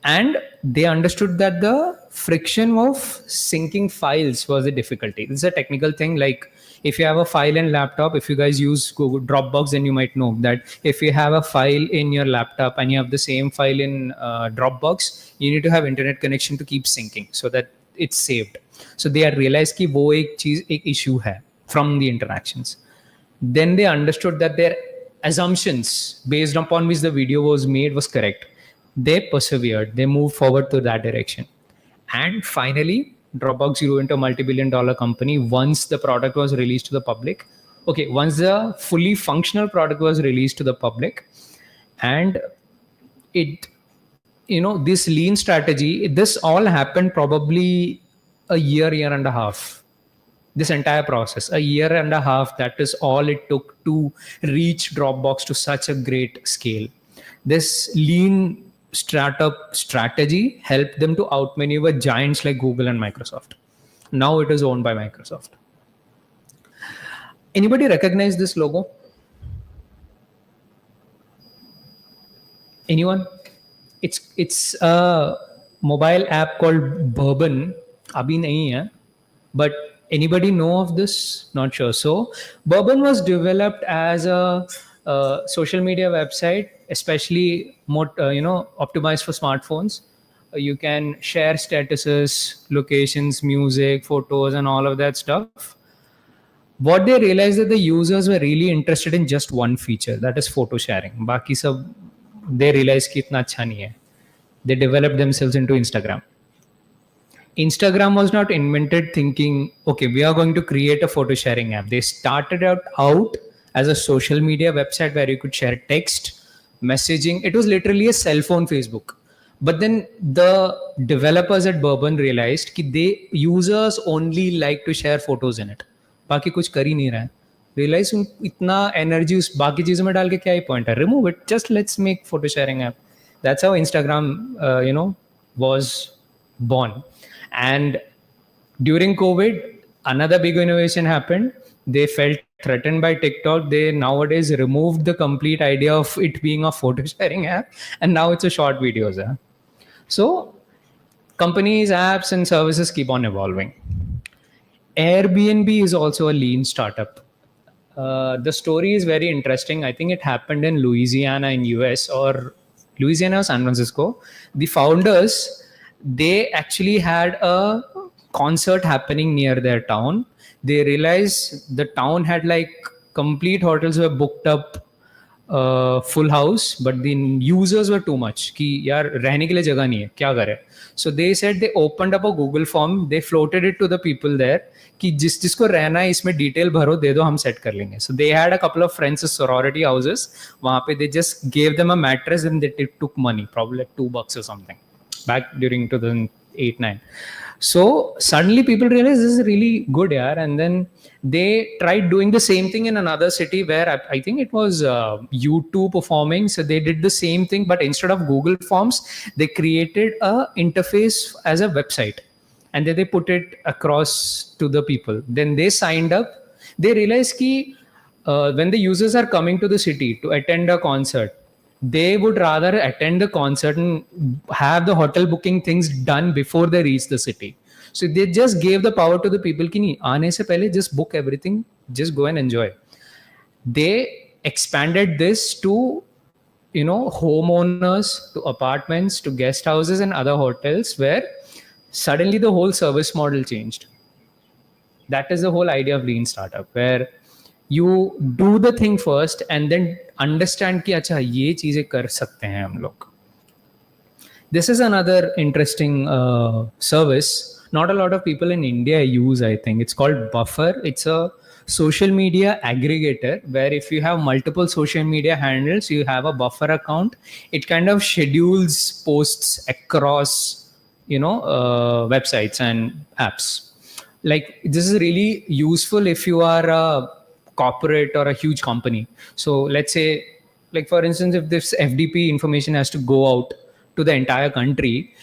And they understood that the friction of syncing files was the difficulty. This is a technical thing. Like if you have a file in laptop, if you guys use Google Dropbox, then you might know that if you have a file in your laptop and you have the same file in Dropbox, you need to have internet connection to keep syncing so that it's saved. So they had realized कि वो एक issue है from the interactions. Then they understood that their assumptions based upon which the video was made was correct. They persevered, they moved forward to that direction. And finally, Dropbox grew into a multi-billion-dollar company once the product was released to the public. Okay, once the fully functional product was released to the public, and it, this lean strategy, this all happened probably a year and a half. This entire process, a year and a half, that is all it took to reach Dropbox to such a great scale. This lean startup strategy helped them to outmaneuver giants like Google and Microsoft. Now it is owned by Microsoft. Anybody recognize this logo? Anyone? It's a mobile app called Bourbon. Abhi nahi hai, but anybody know of this? Not sure. So Bourbon was developed as a social media website, especially more optimized for smartphones. You can share statuses, locations, music, photos, and all of that stuff. What they realized that the users were really interested in just one feature, that is photo sharing. Baki sab they realized कि इतना अच्छा नहीं है. They developed themselves into Instagram. Instagram was not invented thinking, okay, we are going to create a photo sharing app. They started out as a social media website where you could share text, messaging. It was literally a cell phone Facebook. But then the developers at Bourbon realized that users only like to share photos in it. बाकी कुछ कर ही नहीं रहा है. Realize इतना energy उस बाकी चीजों में डाल के क्या ही point है? Remove it. Just let's make photo sharing app. That's how Instagram, was born. And during COVID, another big innovation happened. They felt threatened by TikTok. They nowadays removed the complete idea of it being a photo sharing app, and now it's a short videos app. So companies, apps, and services keep on evolving. Airbnb is also a lean startup. The story is very interesting. I think it happened in Louisiana in US, or Louisiana or San Francisco. The founders, they actually had a concert happening near their town. They realized the town had like complete hotels were booked up. full house, but the users were too much कि यार रहने के लिए जगह नहीं है, क्या करें? So they said they opened up a Google form, they floated it to the people there कि जिसको रहना है इसमें डिटेल भरो, दे दो, हम सेट कर लेंगे. So they had a couple of friends sorority houses. वहाँ पे they just gave them a mattress and they took money, probably like $2 or something, back during 2008-9. So suddenly people realized this is really good, yaar. And then they tried doing the same thing in another city where I think it was U2 performing. So they did the same thing, but instead of Google Forms, they created a interface as a website, and then they put it across to the people. Then they signed up. They realized ki when the users are coming to the city to attend a concert, they would rather attend the concert and have the hotel booking things done before they reach the city. So they just gave the power to the people ki nahi, aane se pehle just book everything, just go and enjoy. They expanded this to, homeowners, to apartments, to guest houses and other hotels, where suddenly the whole service model changed. That is the whole idea of lean startup, where you do the thing first and then understand कि अच्छा ये चीजें कर सकते हैं हम लोग. This is another interesting service. Not a lot of people in India use, I think. It's called Buffer. It's a social media aggregator where if you have multiple social media handles, you have a Buffer account. It kind of schedules posts across, websites and apps. Like this is really useful if you are a corporate or a huge company. So let's say, like for instance, if this FDP information has to go out to the entire country,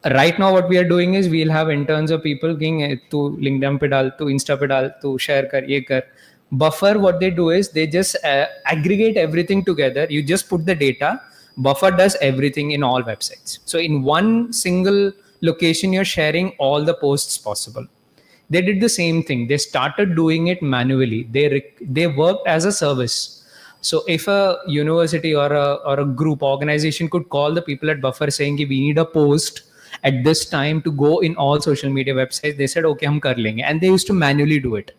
right now what we are doing is we'll have interns or people going to LinkedIn pe dal, to Insta pe dal, to share kar, ye kar. Buffer, what they do is they just aggregate everything together. You just put the data. Buffer does everything in all websites. So in one single location, you're sharing all the posts possible. They did the same thing. They started doing it manually. They worked as a service. So if a university or a group organization could call the people at Buffer saying we need a post at this time to go in all social media websites, they said okay, hum kar lenge. And they used to manually do it.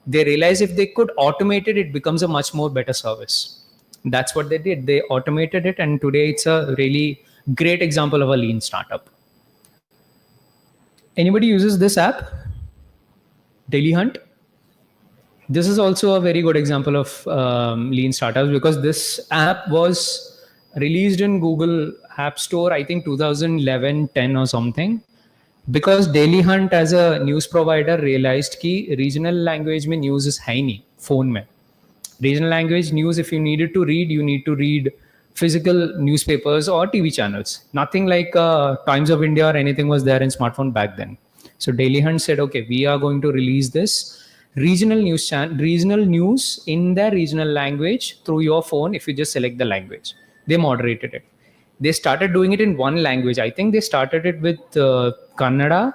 They realized if they could automate it, it becomes a much more better service. That's what they did. They automated it, and today it's a really great example of a lean startup. Anybody uses this app? Daily Hunt. This is also a very good example of lean startups, because this app was released in Google App Store, I think 2011, 10 or something, because Daily Hunt as a news provider realized कि regional language में news is hai nahi phone में. Regional language news, if you needed to read, you need to read physical newspapers or TV channels. Nothing like Times of India or anything was there in smartphone back then. So Daily Hunt said, okay, we are going to release this regional news in their regional language through your phone if you just select the language. They moderated it. They started doing it in one language. I think they started it with Kannada,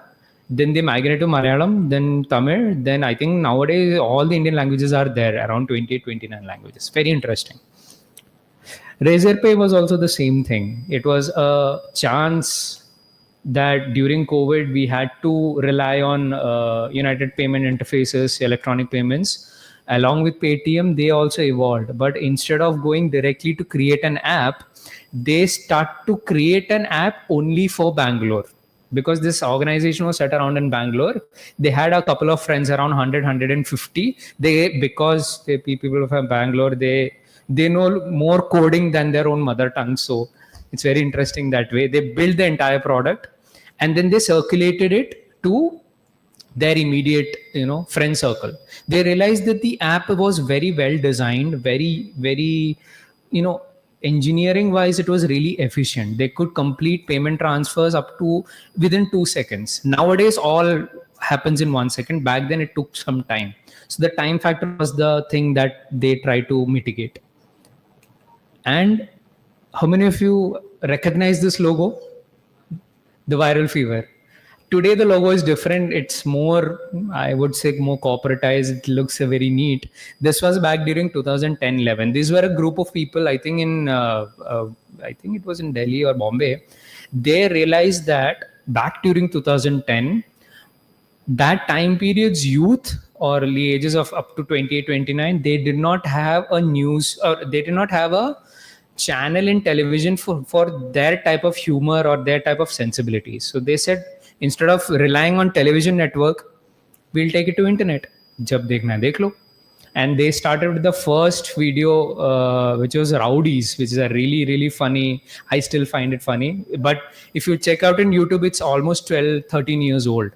then they migrated to Malayalam, then Tamil. Then I think nowadays all the Indian languages are there, around 28, 29 languages. Very interesting. Razorpay was also the same thing. It was a chance that during COVID, we had to rely on United Payment Interfaces, electronic payments. Along with Paytm, they also evolved. But instead of going directly to create an app, they start to create an app only for Bangalore. Because this organization was set around in Bangalore, they had a couple of friends, around 100, 150. Because the people from Bangalore, they know more coding than their own mother tongue. So it's very interesting that way. They built the entire product and then they circulated it to their immediate, friend circle. They realized that the app was very well designed, very, very, engineering wise, it was really efficient. They could complete payment transfers up to within 2 seconds. Nowadays, all happens in 1 second. Back then, it took some time. So the time factor was the thing that they try to mitigate. And how many of you recognize this logo? The Viral Fever. Today, the logo is different. It's more, I would say, more corporatized. It looks very neat. This was back during 2010-11. These were a group of people, I think I think it was in Delhi or Bombay. They realized that back during 2010, that time period's youth or early ages of up to 28, 29, they did not have a news, or they did not have a channel in television for their type of humor or their type of sensibilities. So they said, instead of relying on television network, we'll take it to internet. Jab dekhna hai, dekh lo. And they started with the first video, which was Rowdies, which is a really, really funny. I still find it funny. But if you check out in YouTube, it's almost 12, 13 years old.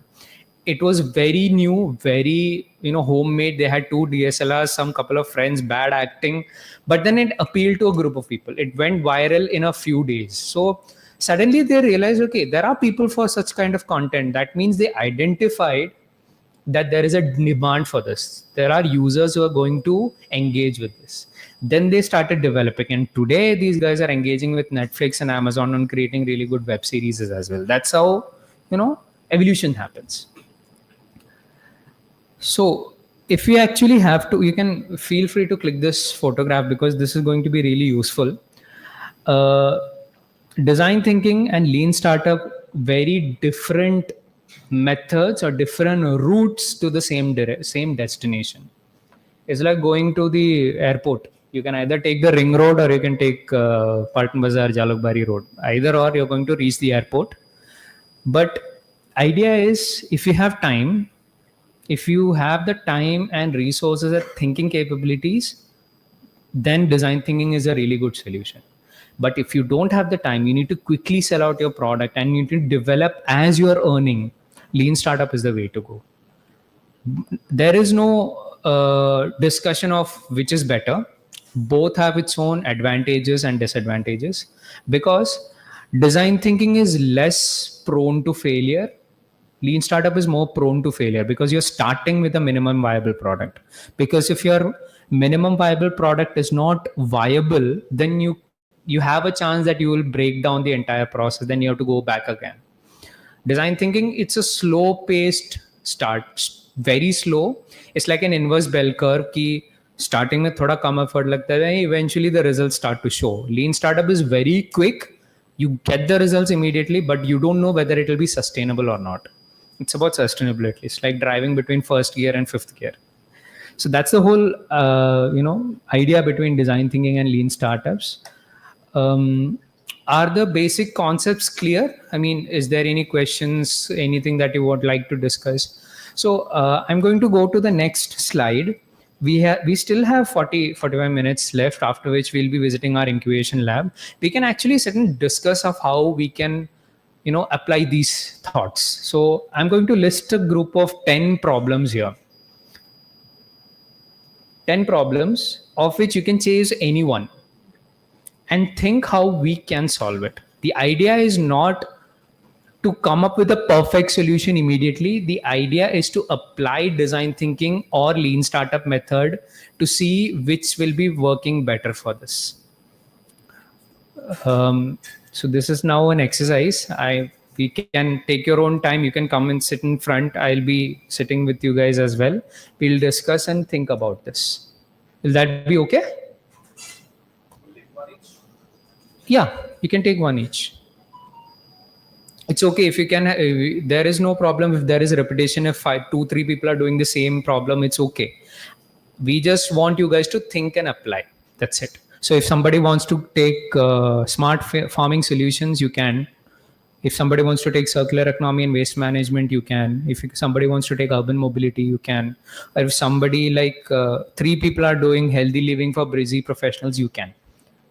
It was very new, very, homemade. They had 2 DSLRs, some couple of friends, bad acting. But then it appealed to a group of people. It went viral in a few days. So suddenly they realized, okay, there are people for such kind of content. That means they identified that there is a demand for this. There are users who are going to engage with this. Then they started developing, and today these guys are engaging with Netflix and Amazon on creating really good web series as well. That's how, evolution happens. So if you actually have to, you can feel free to click this photograph because this is going to be really useful. Design thinking and lean startup, very different methods or different routes to the same destination. It's like going to the airport. You can either take the ring road or you can take Paltan Bazar, Jalukbari road. Either or, you're going to reach the airport. But idea is, if you have time, if you have the time and resources and thinking capabilities, then design thinking is a really good solution. But if you don't have the time, you need to quickly sell out your product and you need to develop as you're earning. Lean startup is the way to go. There is no discussion of which is better. Both have its own advantages and disadvantages, because design thinking is less prone to failure. Lean startup is more prone to failure because you're starting with a minimum viable product. Because if your minimum viable product is not viable, then you have a chance that you will break down the entire process. Then you have to go back again. Design thinking, it's a slow paced start, very slow. It's like an inverse bell curve ki starting में थोड़ा कम effort लगता है, eventually the results start to show. Lean startup is very quick. You get the results immediately, but you don't know whether it will be sustainable or not. It's about sustainability. It's like driving between first gear and fifth gear. So that's the whole idea between design thinking and lean startups. Are the basic concepts clear? I mean, is there any questions, anything that you would like to discuss? So I'm going to go to the next slide. We still have 45 minutes left, after which we'll be visiting our incubation lab. We can actually sit and discuss of how we can apply these thoughts. So I'm going to list a group of 10 problems here. 10 problems of which you can chase any one and think how we can solve it. The idea is not to come up with a perfect solution immediately. The idea is to apply design thinking or lean startup method to see which will be working better for this. So this is now an exercise. We can take your own time. You can come and sit in front. I'll be sitting with you guys as well. We'll discuss and think about this. Will that be okay? Yeah, you can take one each. It's okay if you can. There is no problem if there is repetition. If 2, 3 people are doing the same problem, it's okay. We just want you guys to think and apply. That's it. So if somebody wants to take smart farming solutions, you can. If somebody wants to take circular economy and waste management, you can. If somebody wants to take urban mobility, you can. Or if somebody like 3 people are doing healthy living for busy professionals, you can.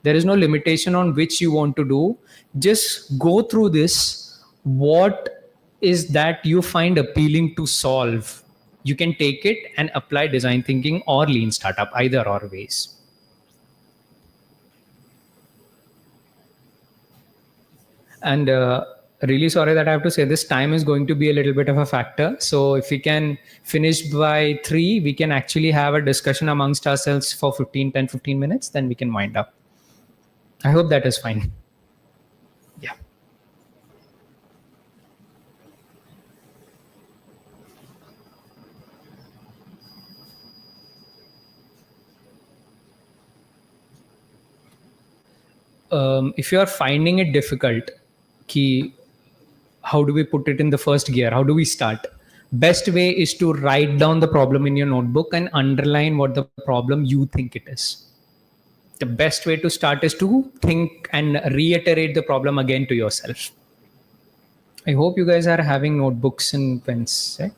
There is no limitation on which you want to do. Just go through this. What is that you find appealing to solve? You can take it and apply design thinking or lean startup, either or ways. And really sorry that I have to say this, time is going to be a little bit of a factor. So if we can finish by 3, we can actually have a discussion amongst ourselves for 10, 15 minutes, then we can wind up. I hope that is fine. Yeah. If you are finding it difficult, how do we put it in the first gear? How do we start? best way is to write down the problem in your notebook and underline what the problem you think it is. The best way to start is to think and reiterate the problem again to yourself. I hope you guys are having notebooks and pens, right?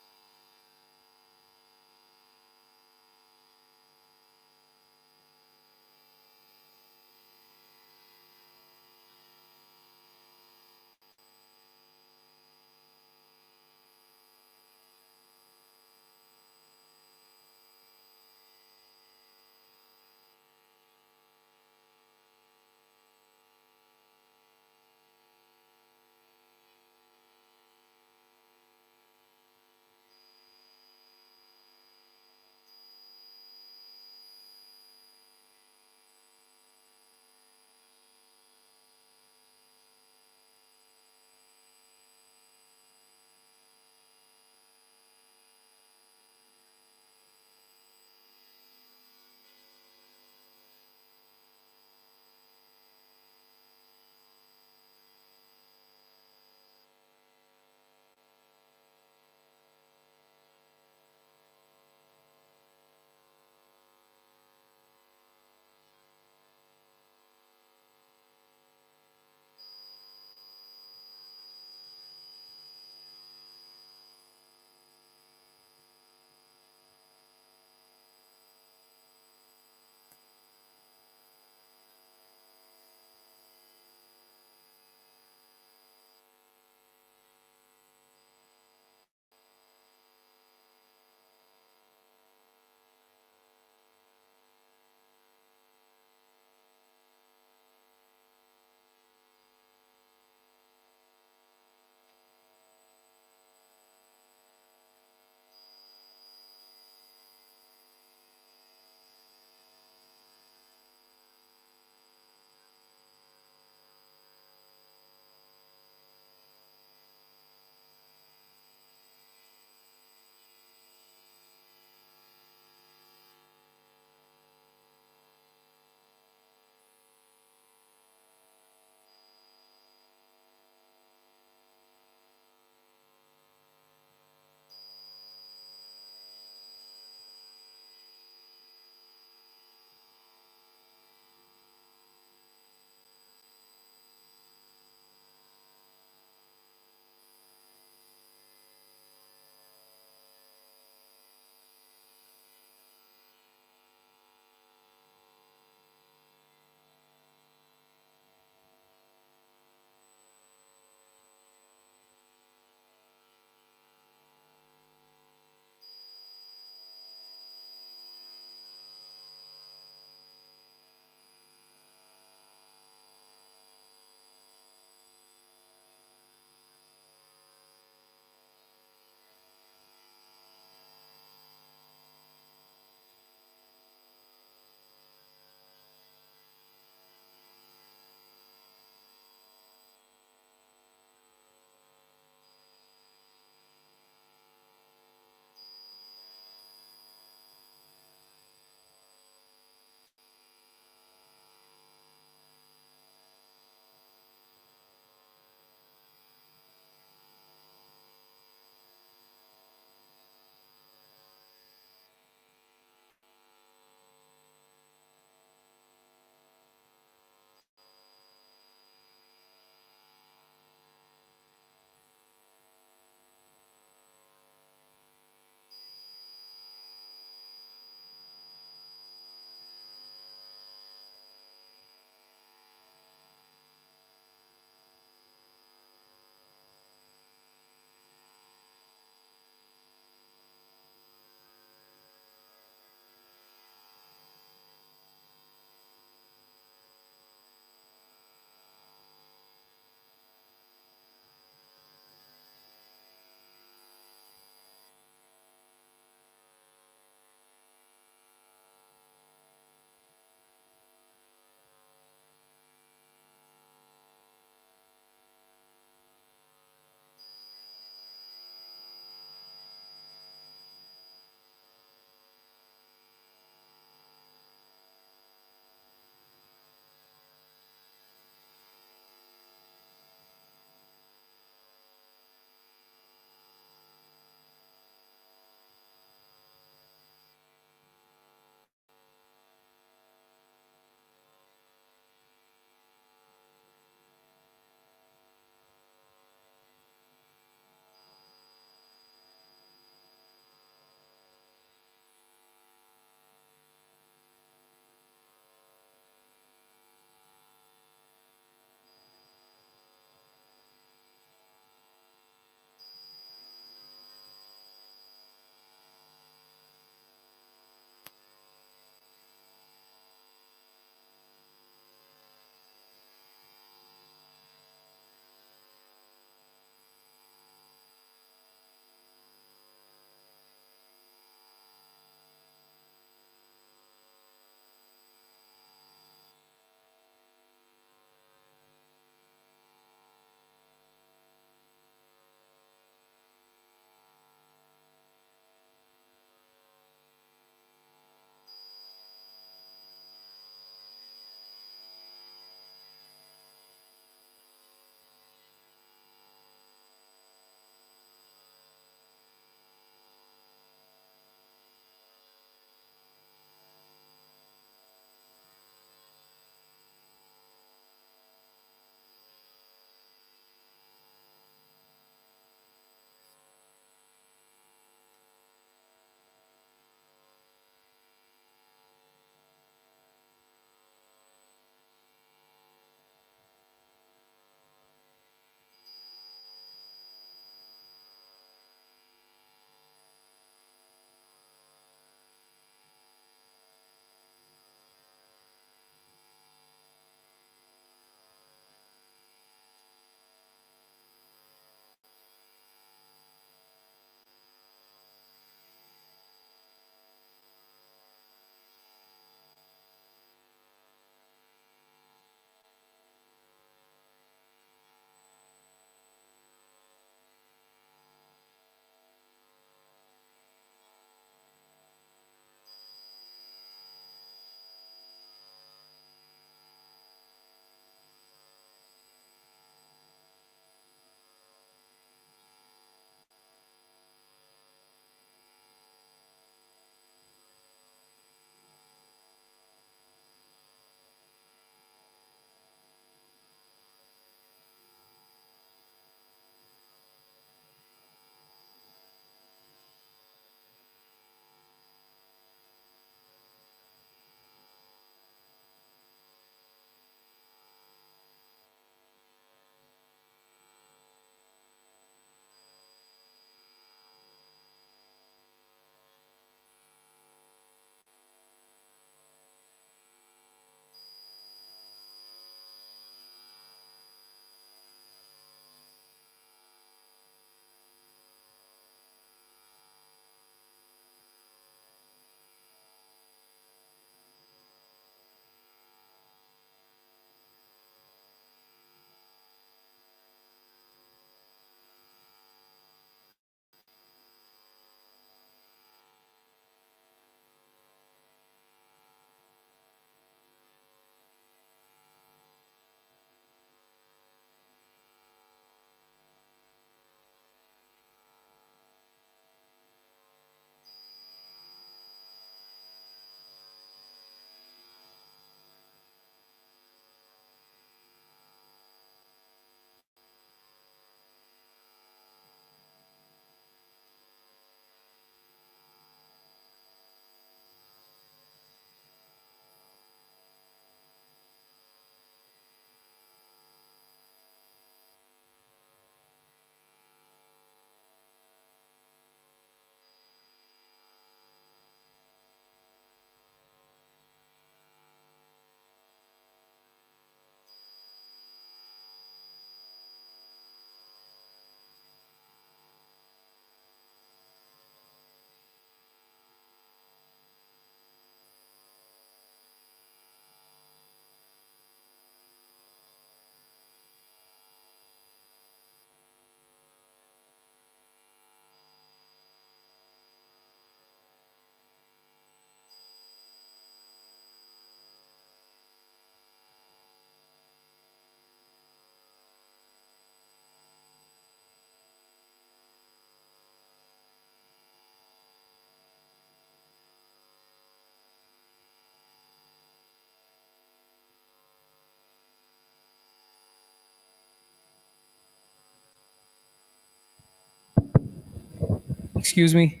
excuse me.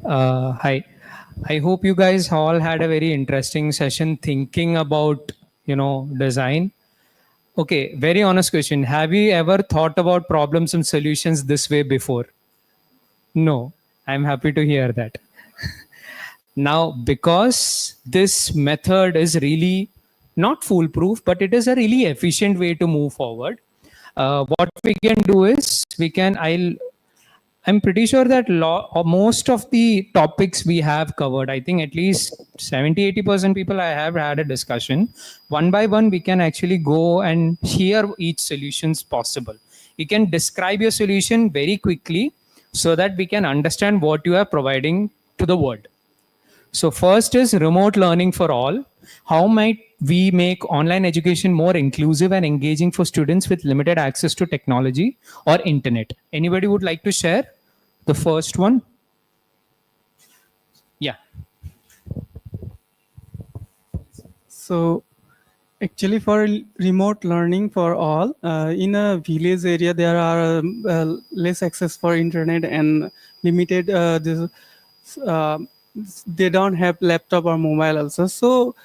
Hi. I hope you guys all had a very interesting session thinking about, design. Okay, very honest question. Have you ever thought about problems and solutions this way before? No. I'm happy to hear that. Now, because this method is really not foolproof, but it is a really efficient way to move forward, what we can do is I'm pretty sure that most of the topics we have covered, I think at least 70-80% people I have had a discussion. One by one, we can actually go and hear each solutions possible. You can describe your solution very quickly so that we can understand what you are providing to the world. So first is remote learning for all. How might we make online education more inclusive and engaging for students with limited access to technology or internet? Anybody would like to share the first one? Yeah. So actually for remote learning for all, in a village area, there are less access for internet and limited, they don't have laptop or mobile also. So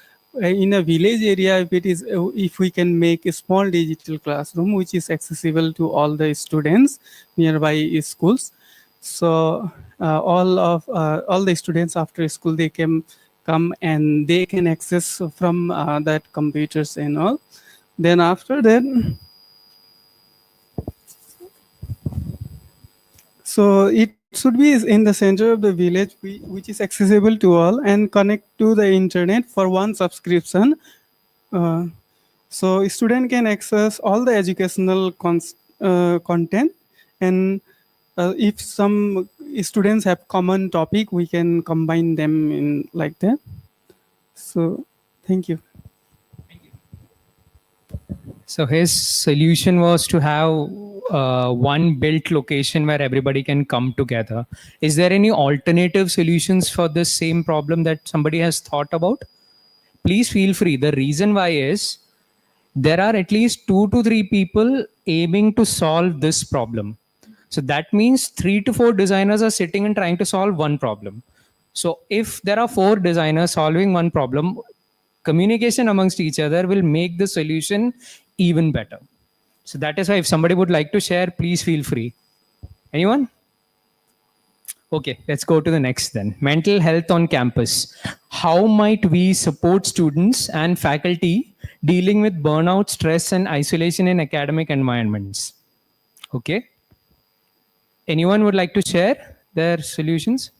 in a village area, if we can make a small digital classroom which is accessible to all the students nearby schools, so all the students after school, they can come and they can access from that computers and all. Then after that, so it should be in the center of the village, which is accessible to all and connect to the internet for one subscription. So student can access all the educational content, and if some students have common topic, we can combine them in like that. So thank you. So his solution was to have one built location where everybody can come together. Is there any alternative solutions for this same problem that somebody has thought about? Please feel free. The reason why is there are at least 2 to 3 people aiming to solve this problem. So that means 3 to 4 designers are sitting and trying to solve one problem. So if there are 4 designers solving one problem, communication amongst each other will make the solution even better. So that is why if somebody would like to share, please feel free. Anyone? Okay, let's go to the next then. Mental health on campus. How might we support students and faculty dealing with burnout, stress, and isolation in academic environments? Okay. Anyone would like to share their solutions?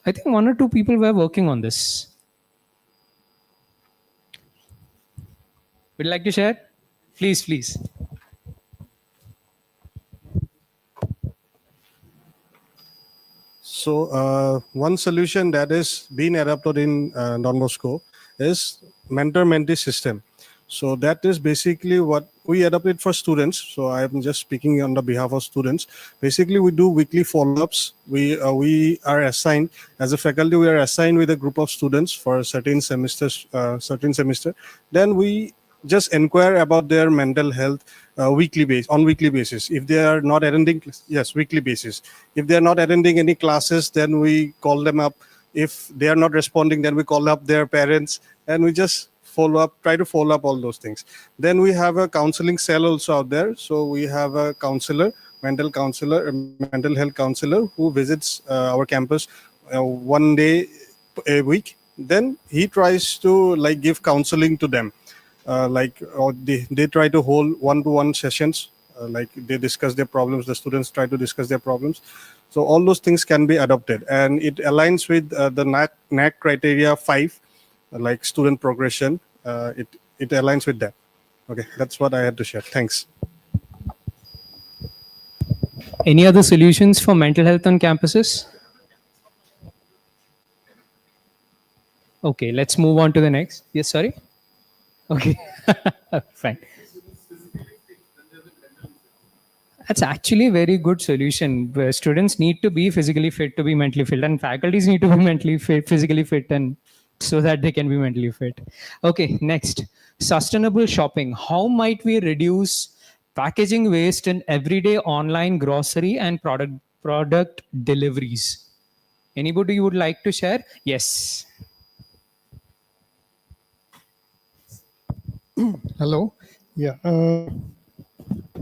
I think 1 or 2 people were working on this. Would you like to share? Please, please. So one solution that is being adopted in Don Bosco is mentor-mentee system. So that is basically what we adopted for students. So I'm just speaking on the behalf of students. Basically, we do weekly follow-ups. We are assigned as a faculty. We are assigned with a group of students for a certain semester. Then we just inquire about their mental health on weekly basis. If they are not attending, yes, weekly basis. If they are not attending any classes, then we call them up. If they are not responding, then we call up their parents, and we just try to follow up all those things. Then we have a counseling cell also out there. So we have a mental health counselor who visits our campus 1 day a week. Then he tries to give counseling to them. They try to hold one-to-one sessions, they discuss their problems, the students try to discuss their problems. So all those things can be adopted, and it aligns with the NAC criteria 5, like student progression. It aligns with that. Okay, that's what I had to share. Thanks. Any other solutions for mental health on campuses? Okay, let's move on to the next. Yes, sorry. Okay, fine. That's actually a very good solution. Where students need to be physically fit to be mentally fit, and faculties need to be mentally fit, physically fit, and so that they can be mentally fit. Okay, next, sustainable shopping. How might we reduce packaging waste in everyday online grocery and product deliveries. Anybody would like to share? Yes. Hello. Yeah. I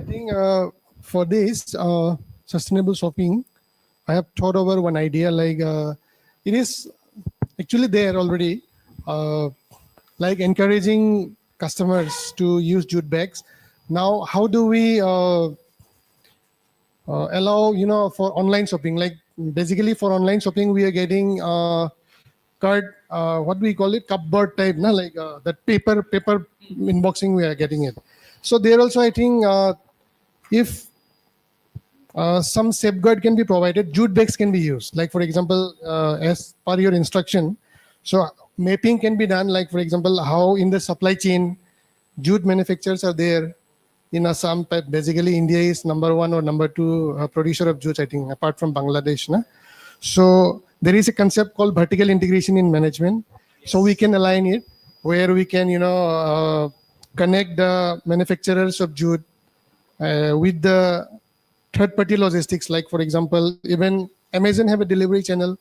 think for this sustainable shopping, I have thought over one idea. Like it is actually there already. Like encouraging customers to use jute bags. Now, how do we allow, for online shopping? Like basically for online shopping, we are getting card, what do we call it, cupboard type, na? Like that paper inboxing, we are getting it. So there also, I think if some safeguard can be provided, jute bags can be used. Like for example, as per your instruction, so mapping can be done. Like for example, how in the supply chain, jute manufacturers are there in Assam. Basically, India is number 1 or number 2 producer of jute, I think, apart from Bangladesh. Na? So there is a concept called vertical integration in management. Yes. So we can align it where we can, connect the manufacturers of jute with the third-party logistics. Like for example, even Amazon have a delivery channel,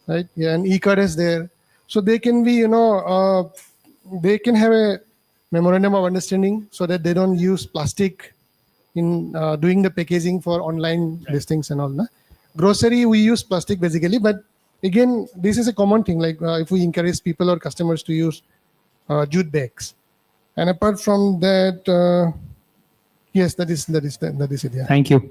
right? Yeah, and e-card is there. So they can be, they can have a memorandum of understanding so that they don't use plastic in doing the packaging for online listings and all. Na? Grocery, we use plastic basically, but again, this is a common thing. Like if we encourage people or customers to use jute bags, and apart from that, yes, that is it. Yeah. Thank you.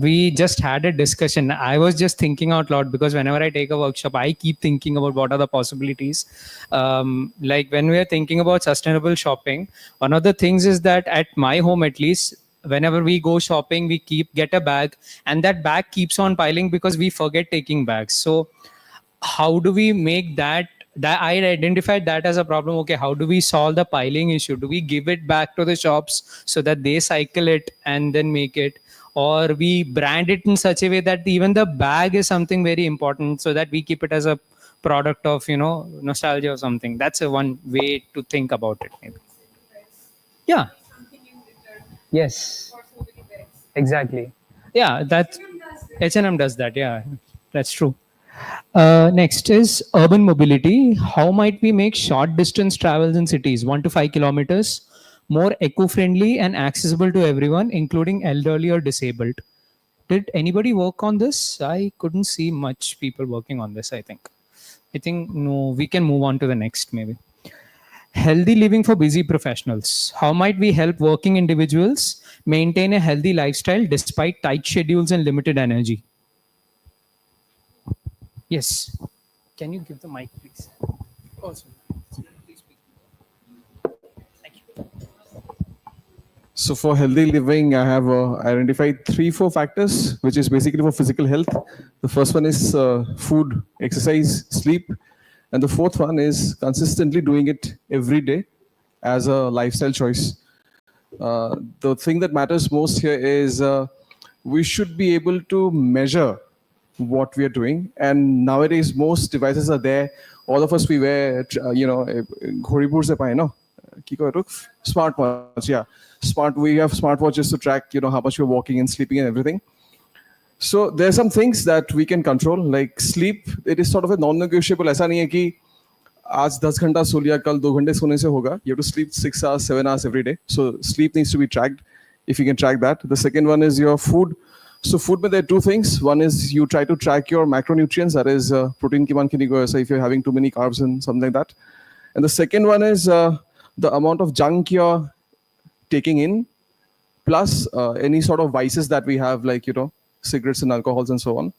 We just had a discussion. I was just thinking out loud because whenever I take a workshop, I keep thinking about what are the possibilities. Like when we are thinking about sustainable shopping, one of the things is that at my home, at least, whenever we go shopping, we get a bag, and that bag keeps on piling because we forget taking bags. So how do we make that I identified that as a problem? Okay, how do we solve the piling issue? Do we give it back to the shops so that they cycle it and then make it, or we brand it in such a way that even the bag is something very important so that we keep it as a product of nostalgia or something? That's one way to think about it, maybe. Yeah. Yes. Exactly. Yeah, that H&M does that. Yeah, that's true. Next is urban mobility. How might we make short distance travels in cities, 1 to 5 kilometers, more eco-friendly and accessible to everyone, including elderly or disabled? Did anybody work on this? I couldn't see much people working on this, I think. No, we can move on to the next maybe. Healthy living for busy professionals. How might we help working individuals maintain a healthy lifestyle despite tight schedules and limited energy? Yes. Can you give the mic, please? Awesome. Thank you. So for healthy living, I have identified 3-4 factors, which is basically for physical health. The first one is food, exercise, sleep. And the fourth one is consistently doing it every day as a lifestyle choice. The thing that matters most here is we should be able to measure what we are doing. And nowadays, most devices are there. All of us, we wear, Ghoripur se paye, no? Smartwatch, yeah. We have smartwatches to track, how much we're walking and sleeping and everything. So there are some things that we can control, like sleep. It is sort of a non-negotiable. ऐसा नहीं है कि आज 10 घंटा सो लिया, कल 2 घंटे सोने से होगा. You have to sleep 6 hours, 7 hours every day. So sleep needs to be tracked. If you can track that. The second one is your food. So food, there are 2 things. One is you try to track your macronutrients, that is protein ki man ki nigo aisa if you're having too many carbs and something like that. And the second one is the amount of junk you're taking in, plus any sort of vices that we have, like cigarettes and alcohols and so on.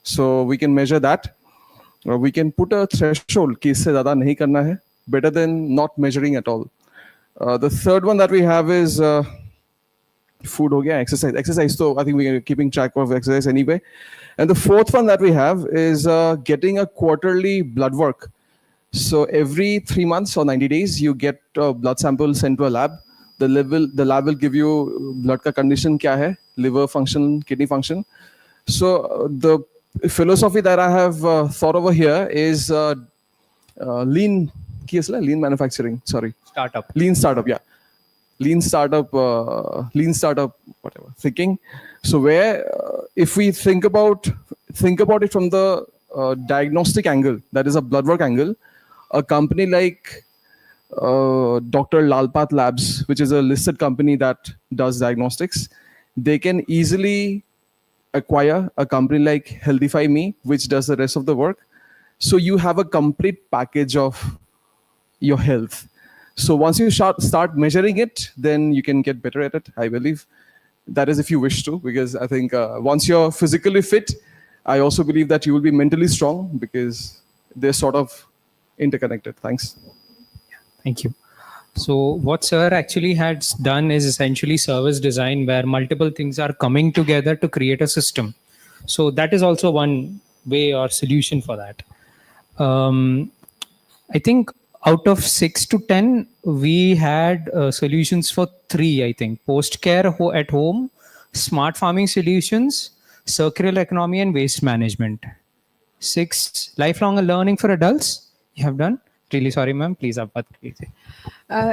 So we can measure that. We can put a threshold कि इससे ज़्यादा नहीं करना है, better than not measuring at all. The third one that we have is food ho gaya, exercise. So I think we are keeping track of exercise anyway. And the fourth one that we have is getting a quarterly blood work. So every 3 months or 90 days, you get a blood sample sent to a lab. The lab will give you blood ka condition kya hai, liver function, kidney function. So the philosophy that I have thought over here is lean manufacturing. Sorry. Startup. Lean startup, yeah. lean startup, whatever thinking. So where if we think about it from the diagnostic angle, that is a blood work angle, a company like Dr. Lalpath Labs, which is a listed company that does diagnostics, they can easily acquire a company like Healthify Me, which does the rest of the work. So you have a complete package of your health. So once you start measuring it, then you can get better at it, I believe. That is if you wish to, because I think once you're physically fit, I also believe that you will be mentally strong, because they're sort of interconnected. Thanks. Thank you. So what Sir actually has done is essentially service design, where multiple things are coming together to create a system. So that is also one way or solution for that. I think out of 6 to 10, we had solutions for 3, I think. Post-care at home, smart farming solutions, circular economy, and waste management. 6, lifelong learning for adults, you have done. Really sorry, ma'am. Please, आप बात कीजिए.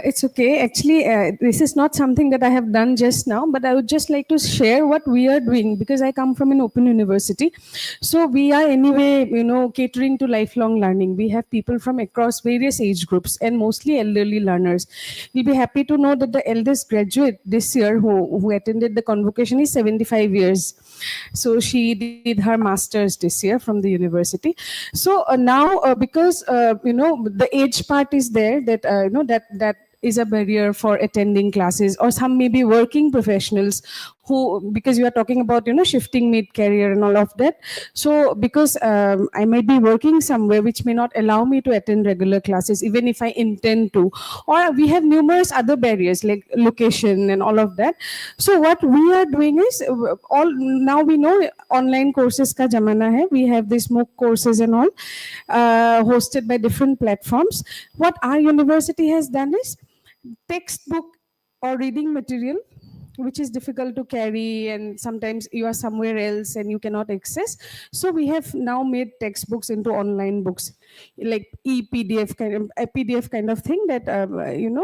It's okay. Actually, this is not something that I have done just now, but I would just like to share what we are doing, because I come from an open university. So we are anyway, catering to lifelong learning. We have people from across various age groups and mostly elderly learners. You'll be happy to know that the eldest graduate this year who attended the convocation is 75 years. So she did her master's this year from the university. So now, because the age part is there, that that is a barrier for attending classes, or some may be working professionals who, because you are talking about shifting mid-career and all of that. So because I might be working somewhere which may not allow me to attend regular classes even if I intend to, or we have numerous other barriers like location and all of that. So what we are doing is, now we know online courses ka jamana hai. We have these MOOC courses and all hosted by different platforms. What our university has done is textbook or reading material which is difficult to carry, and sometimes you are somewhere else and you cannot access. So we have now made textbooks into online books, like PDF kind of thing that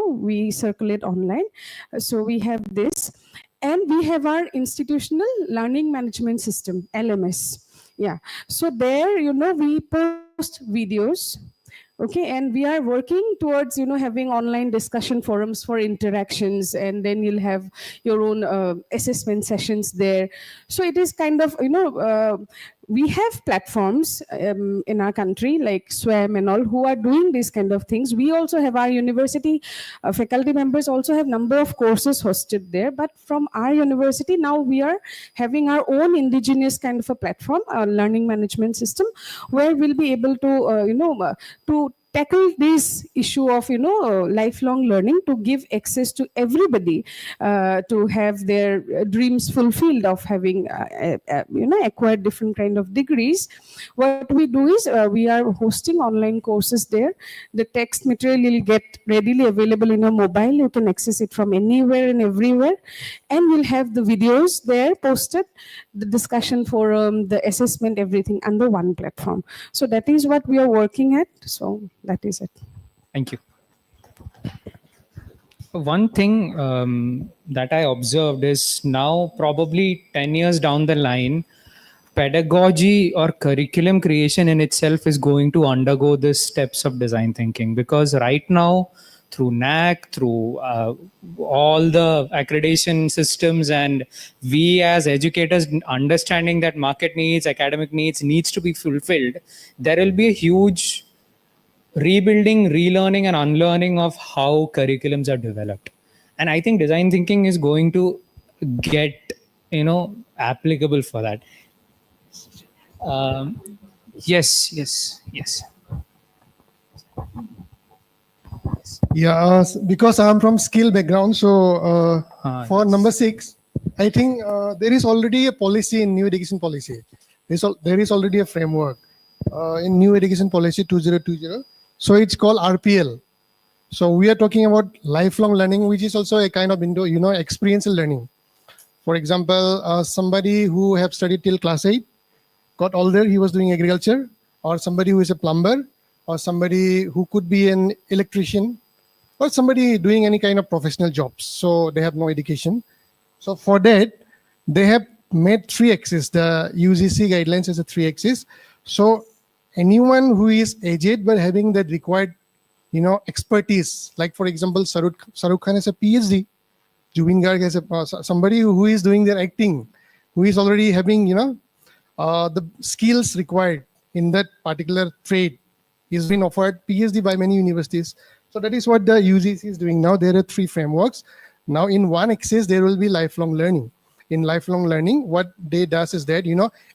we circulate online. So we have this, and we have our institutional learning management system, LMS. Yeah. So there, we post videos. Okay, and we are working towards, having online discussion forums for interactions, and then you'll have your own assessment sessions there. So it is kind of, we have platforms in our country like SWAM and all who are doing these kind of things. We also have our university faculty members also have number of courses hosted there. But from our university now we are having our own indigenous kind of a platform, our learning management system, where we'll be able to to tackle this issue of lifelong learning, to give access to everybody to have their dreams fulfilled of having acquired different kind of degrees. What we do is we are hosting online courses there. The text material will get readily available in your mobile. You can access it from anywhere and everywhere, and we'll have the videos there posted, the discussion forum, the assessment, everything under one platform. So that is what we are working at. So that is it. Thank you. One thing that I observed is now probably 10 years down the line, pedagogy or curriculum creation in itself is going to undergo the steps of design thinking, because right now through NAC, through all the accreditation systems, and we as educators understanding that market needs, academic needs to be fulfilled, there will be a huge rebuilding, relearning and unlearning of how curriculums are developed. And I think design thinking is going to get, applicable for that. Yes. Yeah, because I'm from skill background, so for number 6, I think there is already a policy in new education policy. There is already a framework in new education policy 2020. So it's called RPL. So we are talking about lifelong learning, which is also a kind of experiential learning. For example, somebody who have studied till class 8, got older, he was doing agriculture, or somebody who is a plumber, or somebody who could be an electrician, or somebody doing any kind of professional jobs. So they have no education. So for that, they have made 3 axes. The UGC guidelines is a 3 axes. So anyone who is aged but having that required, expertise, like for example, Saruk Khan has a PhD, Jubin Garg has somebody who is doing their acting, who is already having, the skills required in that particular trade. He's been offered PhD by many universities. So that is what the UGC is doing now. There are 3 frameworks. Now in one axis, there will be lifelong learning. In lifelong learning, what they does is that,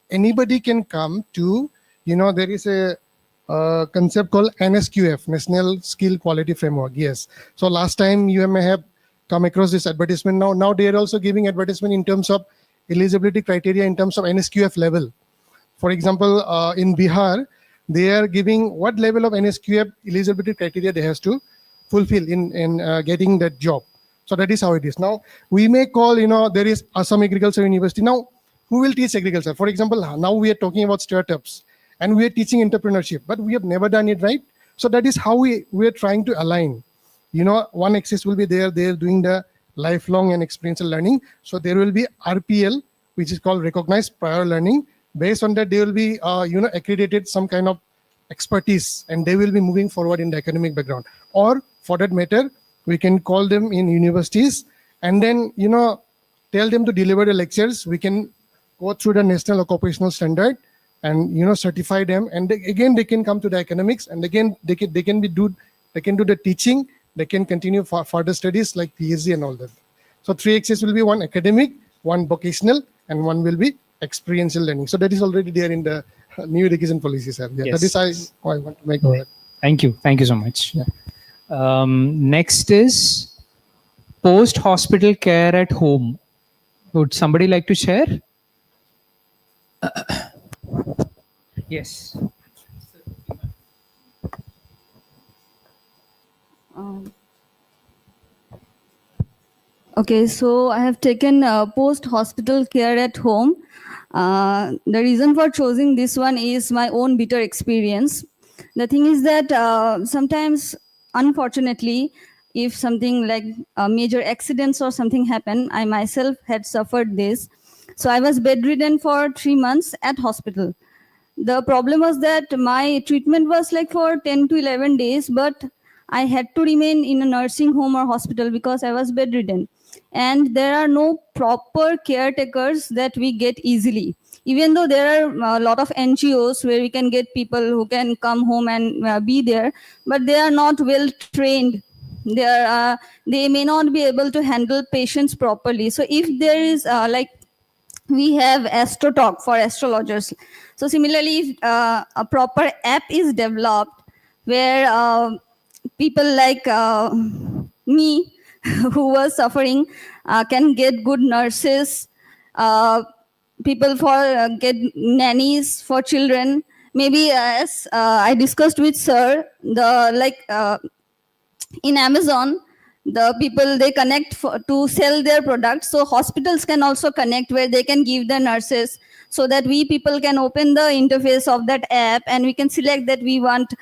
anybody can come to, there is a concept called NSQF, National Skill Quality Framework. Yes. So last time you may have come across this advertisement. Now they are also giving advertisement in terms of eligibility criteria in terms of NSQF level. For example, in Bihar, they are giving what level of NSQF eligibility criteria they have to fulfill in getting that job. So that is how it is. Now, we may call, there is Assam Agriculture University. Now, who will teach agriculture? For example, now we are talking about startups and we are teaching entrepreneurship, but we have never done it, right? So that is how we are trying to align. One axis will be there. They are doing the lifelong and experiential learning. So there will be RPL, which is called recognized prior learning. Based on that, they will be, accredited some kind of expertise, and they will be moving forward in the academic background. Or for that matter, we can call them in universities and then, tell them to deliver the lectures. We can go through the national occupational standard and, certify them. And again, they can come to the academics, and again, they can do the teaching. They can continue for further studies like PhD and all that. So 3 axes will be one academic, one vocational, and one will be experiential learning. So that is already there in the new education policy, sir. Yeah, Yes. That is how I want to make that. Thank you. Thank you so much. Yeah. Next is post-hospital care at home. Would somebody like to share? Yes. Okay, so I have taken post-hospital care at home. The reason for choosing this one is my own bitter experience. The thing is that sometimes, unfortunately, if something like major accidents or something happen, I myself had suffered this. So I was bedridden for 3 months at hospital. The problem was that my treatment was like for 10 to 11 days, but I had to remain in a nursing home or hospital because I was bedridden. And there are no proper caretakers that we get easily. Even though there are a lot of NGOs where we can get people who can come home and be there, but they are not well trained. They may not be able to handle patients properly. So if there is we have AstroTalk for astrologers. So similarly, if a proper app is developed where people like me who was suffering can get good nurses, people for get nannies for children. Maybe as I discussed with sir, in Amazon, the people they connect to sell their products. So hospitals can also connect where they can give the nurses, so that we people can open the interface of that app and we can select that we want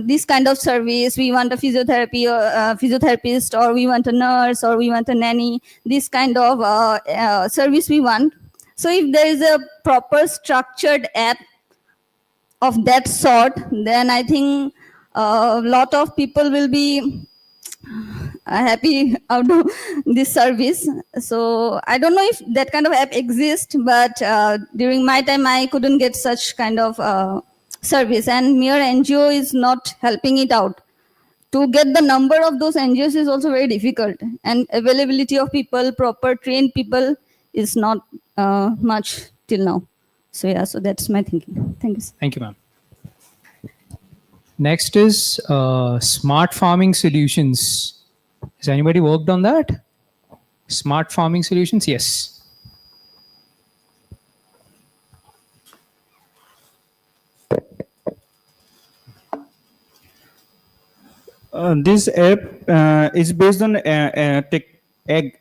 this kind of service. We want a physiotherapy or physiotherapist, or we want a nurse, or we want a nanny. This kind of service we want. So if there is a proper structured app of that sort, then I think a lot of people will be happy out of this service. So I don't know if that kind of app exists, but during my time I couldn't get such kind of service, and mere NGO is not helping it out. To get the number of those NGOs is also very difficult, and availability of people, proper trained people, is not much till now. So yeah, so that's my thinking. Thank you. Thank you, ma'am. Next is smart farming solutions. Has anybody worked on that? Smart farming solutions? Yes. This app is based on agri-tech.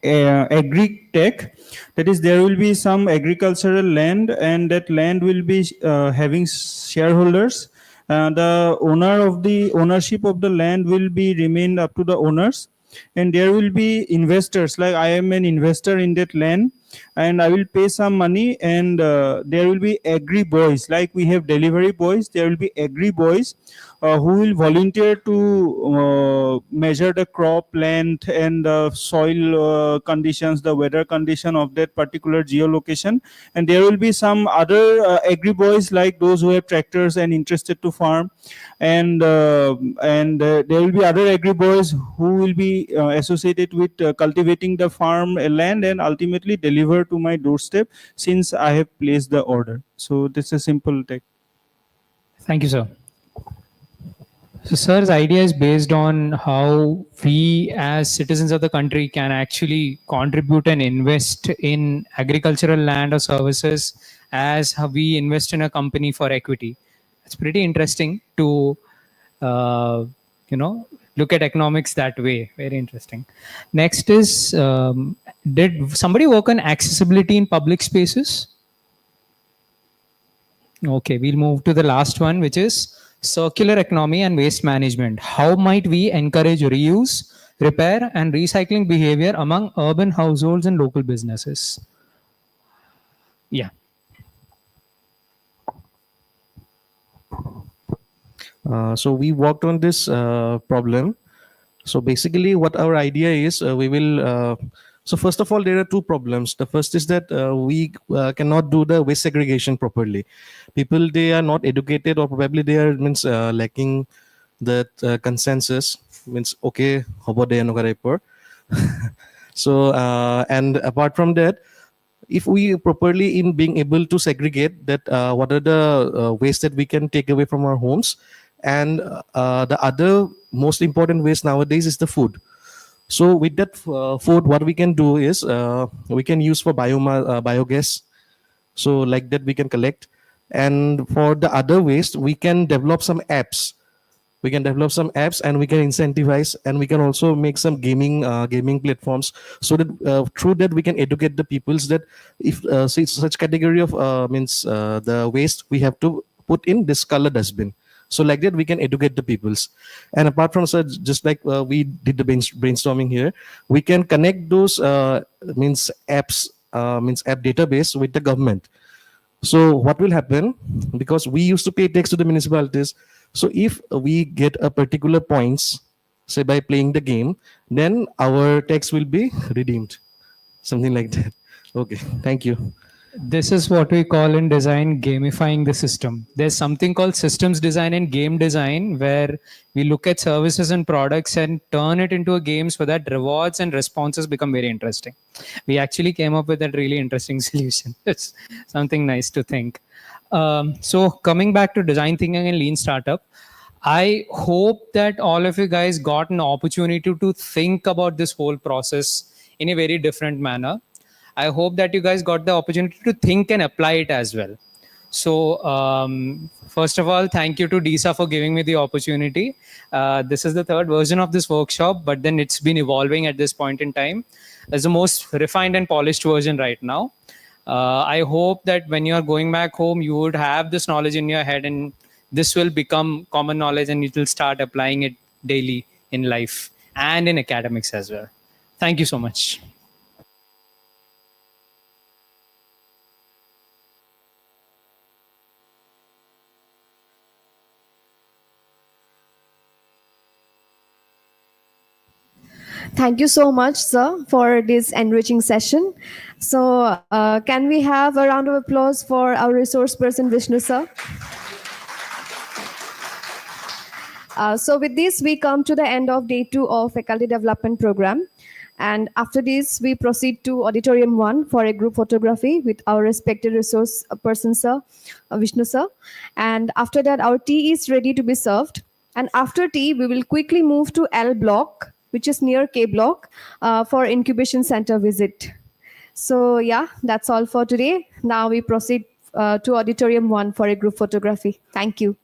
That is, there will be some agricultural land, and that land will be having shareholders. the ownership of the land will be remained up to the owners, and there will be investors. Like I am an investor in that land, and I will pay some money, and there will be agri boys. Like we have delivery boys, there will be agri boys who will volunteer to measure the crop length and the soil conditions, the weather condition of that particular geolocation. And there will be some other agri boys, like those who have tractors and interested to farm, and there will be other agri boys who will be associated with cultivating the farm land and ultimately deliver to my doorstep since I have placed the order. So this is a simple tech. Thank you, sir. So, sir's idea is based on how we as citizens of the country can actually contribute and invest in agricultural land or services as how we invest in a company for equity. It's pretty interesting to, look at economics that way. Very interesting. Next is, did somebody work on accessibility in public spaces? Okay, we'll move to the last one, which is circular economy and waste management. How might we encourage reuse, repair, and recycling behavior among urban households and local businesses? Yeah. So we worked on this problem. So basically what our idea is, we will, so first of all, there are two problems. The first is that we cannot do the waste segregation properly. People, they are not educated, or probably they are lacking that consensus. Means, okay, hobo de anogarepor. So, and apart from that, if we properly in being able to segregate that, what are the waste that we can take away from our homes, and the other most important waste nowadays is the food. So with that food, what we can do is we can use for biogas. So like that we can collect. And for the other waste, we can develop some apps. We can develop some apps and we can incentivize, and we can also make some gaming platforms, so that through that we can educate the peoples that if such category of the waste we have to put in this color dustbin. So like that we can educate the peoples. And apart from such, just like we did the brainstorming here, we can connect those apps, app database with the government. So what will happen, because we used to pay tax to the municipalities, so if we get a particular points, say by playing the game, then our tax will be redeemed, something like that. Okay, thank you. This is what we call in design gamifying the system. There's something called systems design and game design, where we look at services and products and turn it into a game so that rewards and responses become very interesting. We actually came up with that really interesting solution. It's something nice to think. So coming back to design thinking and lean startup, I hope that all of you guys got an opportunity to think about this whole process in a very different manner. I hope that you guys got the opportunity to think and apply it as well. So first of all, thank you to DISA for giving me the opportunity. This is the third version of this workshop, but then it's been evolving at this point in time. It's the most refined and polished version right now. I hope that when you are going back home, you would have this knowledge in your head, and this will become common knowledge, and you will start applying it daily in life and in academics as well. Thank you so much. Thank you so much, sir, for this enriching session. So can we have a round of applause for our resource person, Vishnu, sir? So with this, we come to the end of day 2 of Faculty Development Program. And after this, we proceed to Auditorium 1 for a group photography with our respected resource person, sir, Vishnu, sir. And after that, our tea is ready to be served. And after tea, we will quickly move to L block, which is near K block, for incubation center visit. So yeah, that's all for today. Now we proceed to Auditorium 1 for a group photography. Thank you.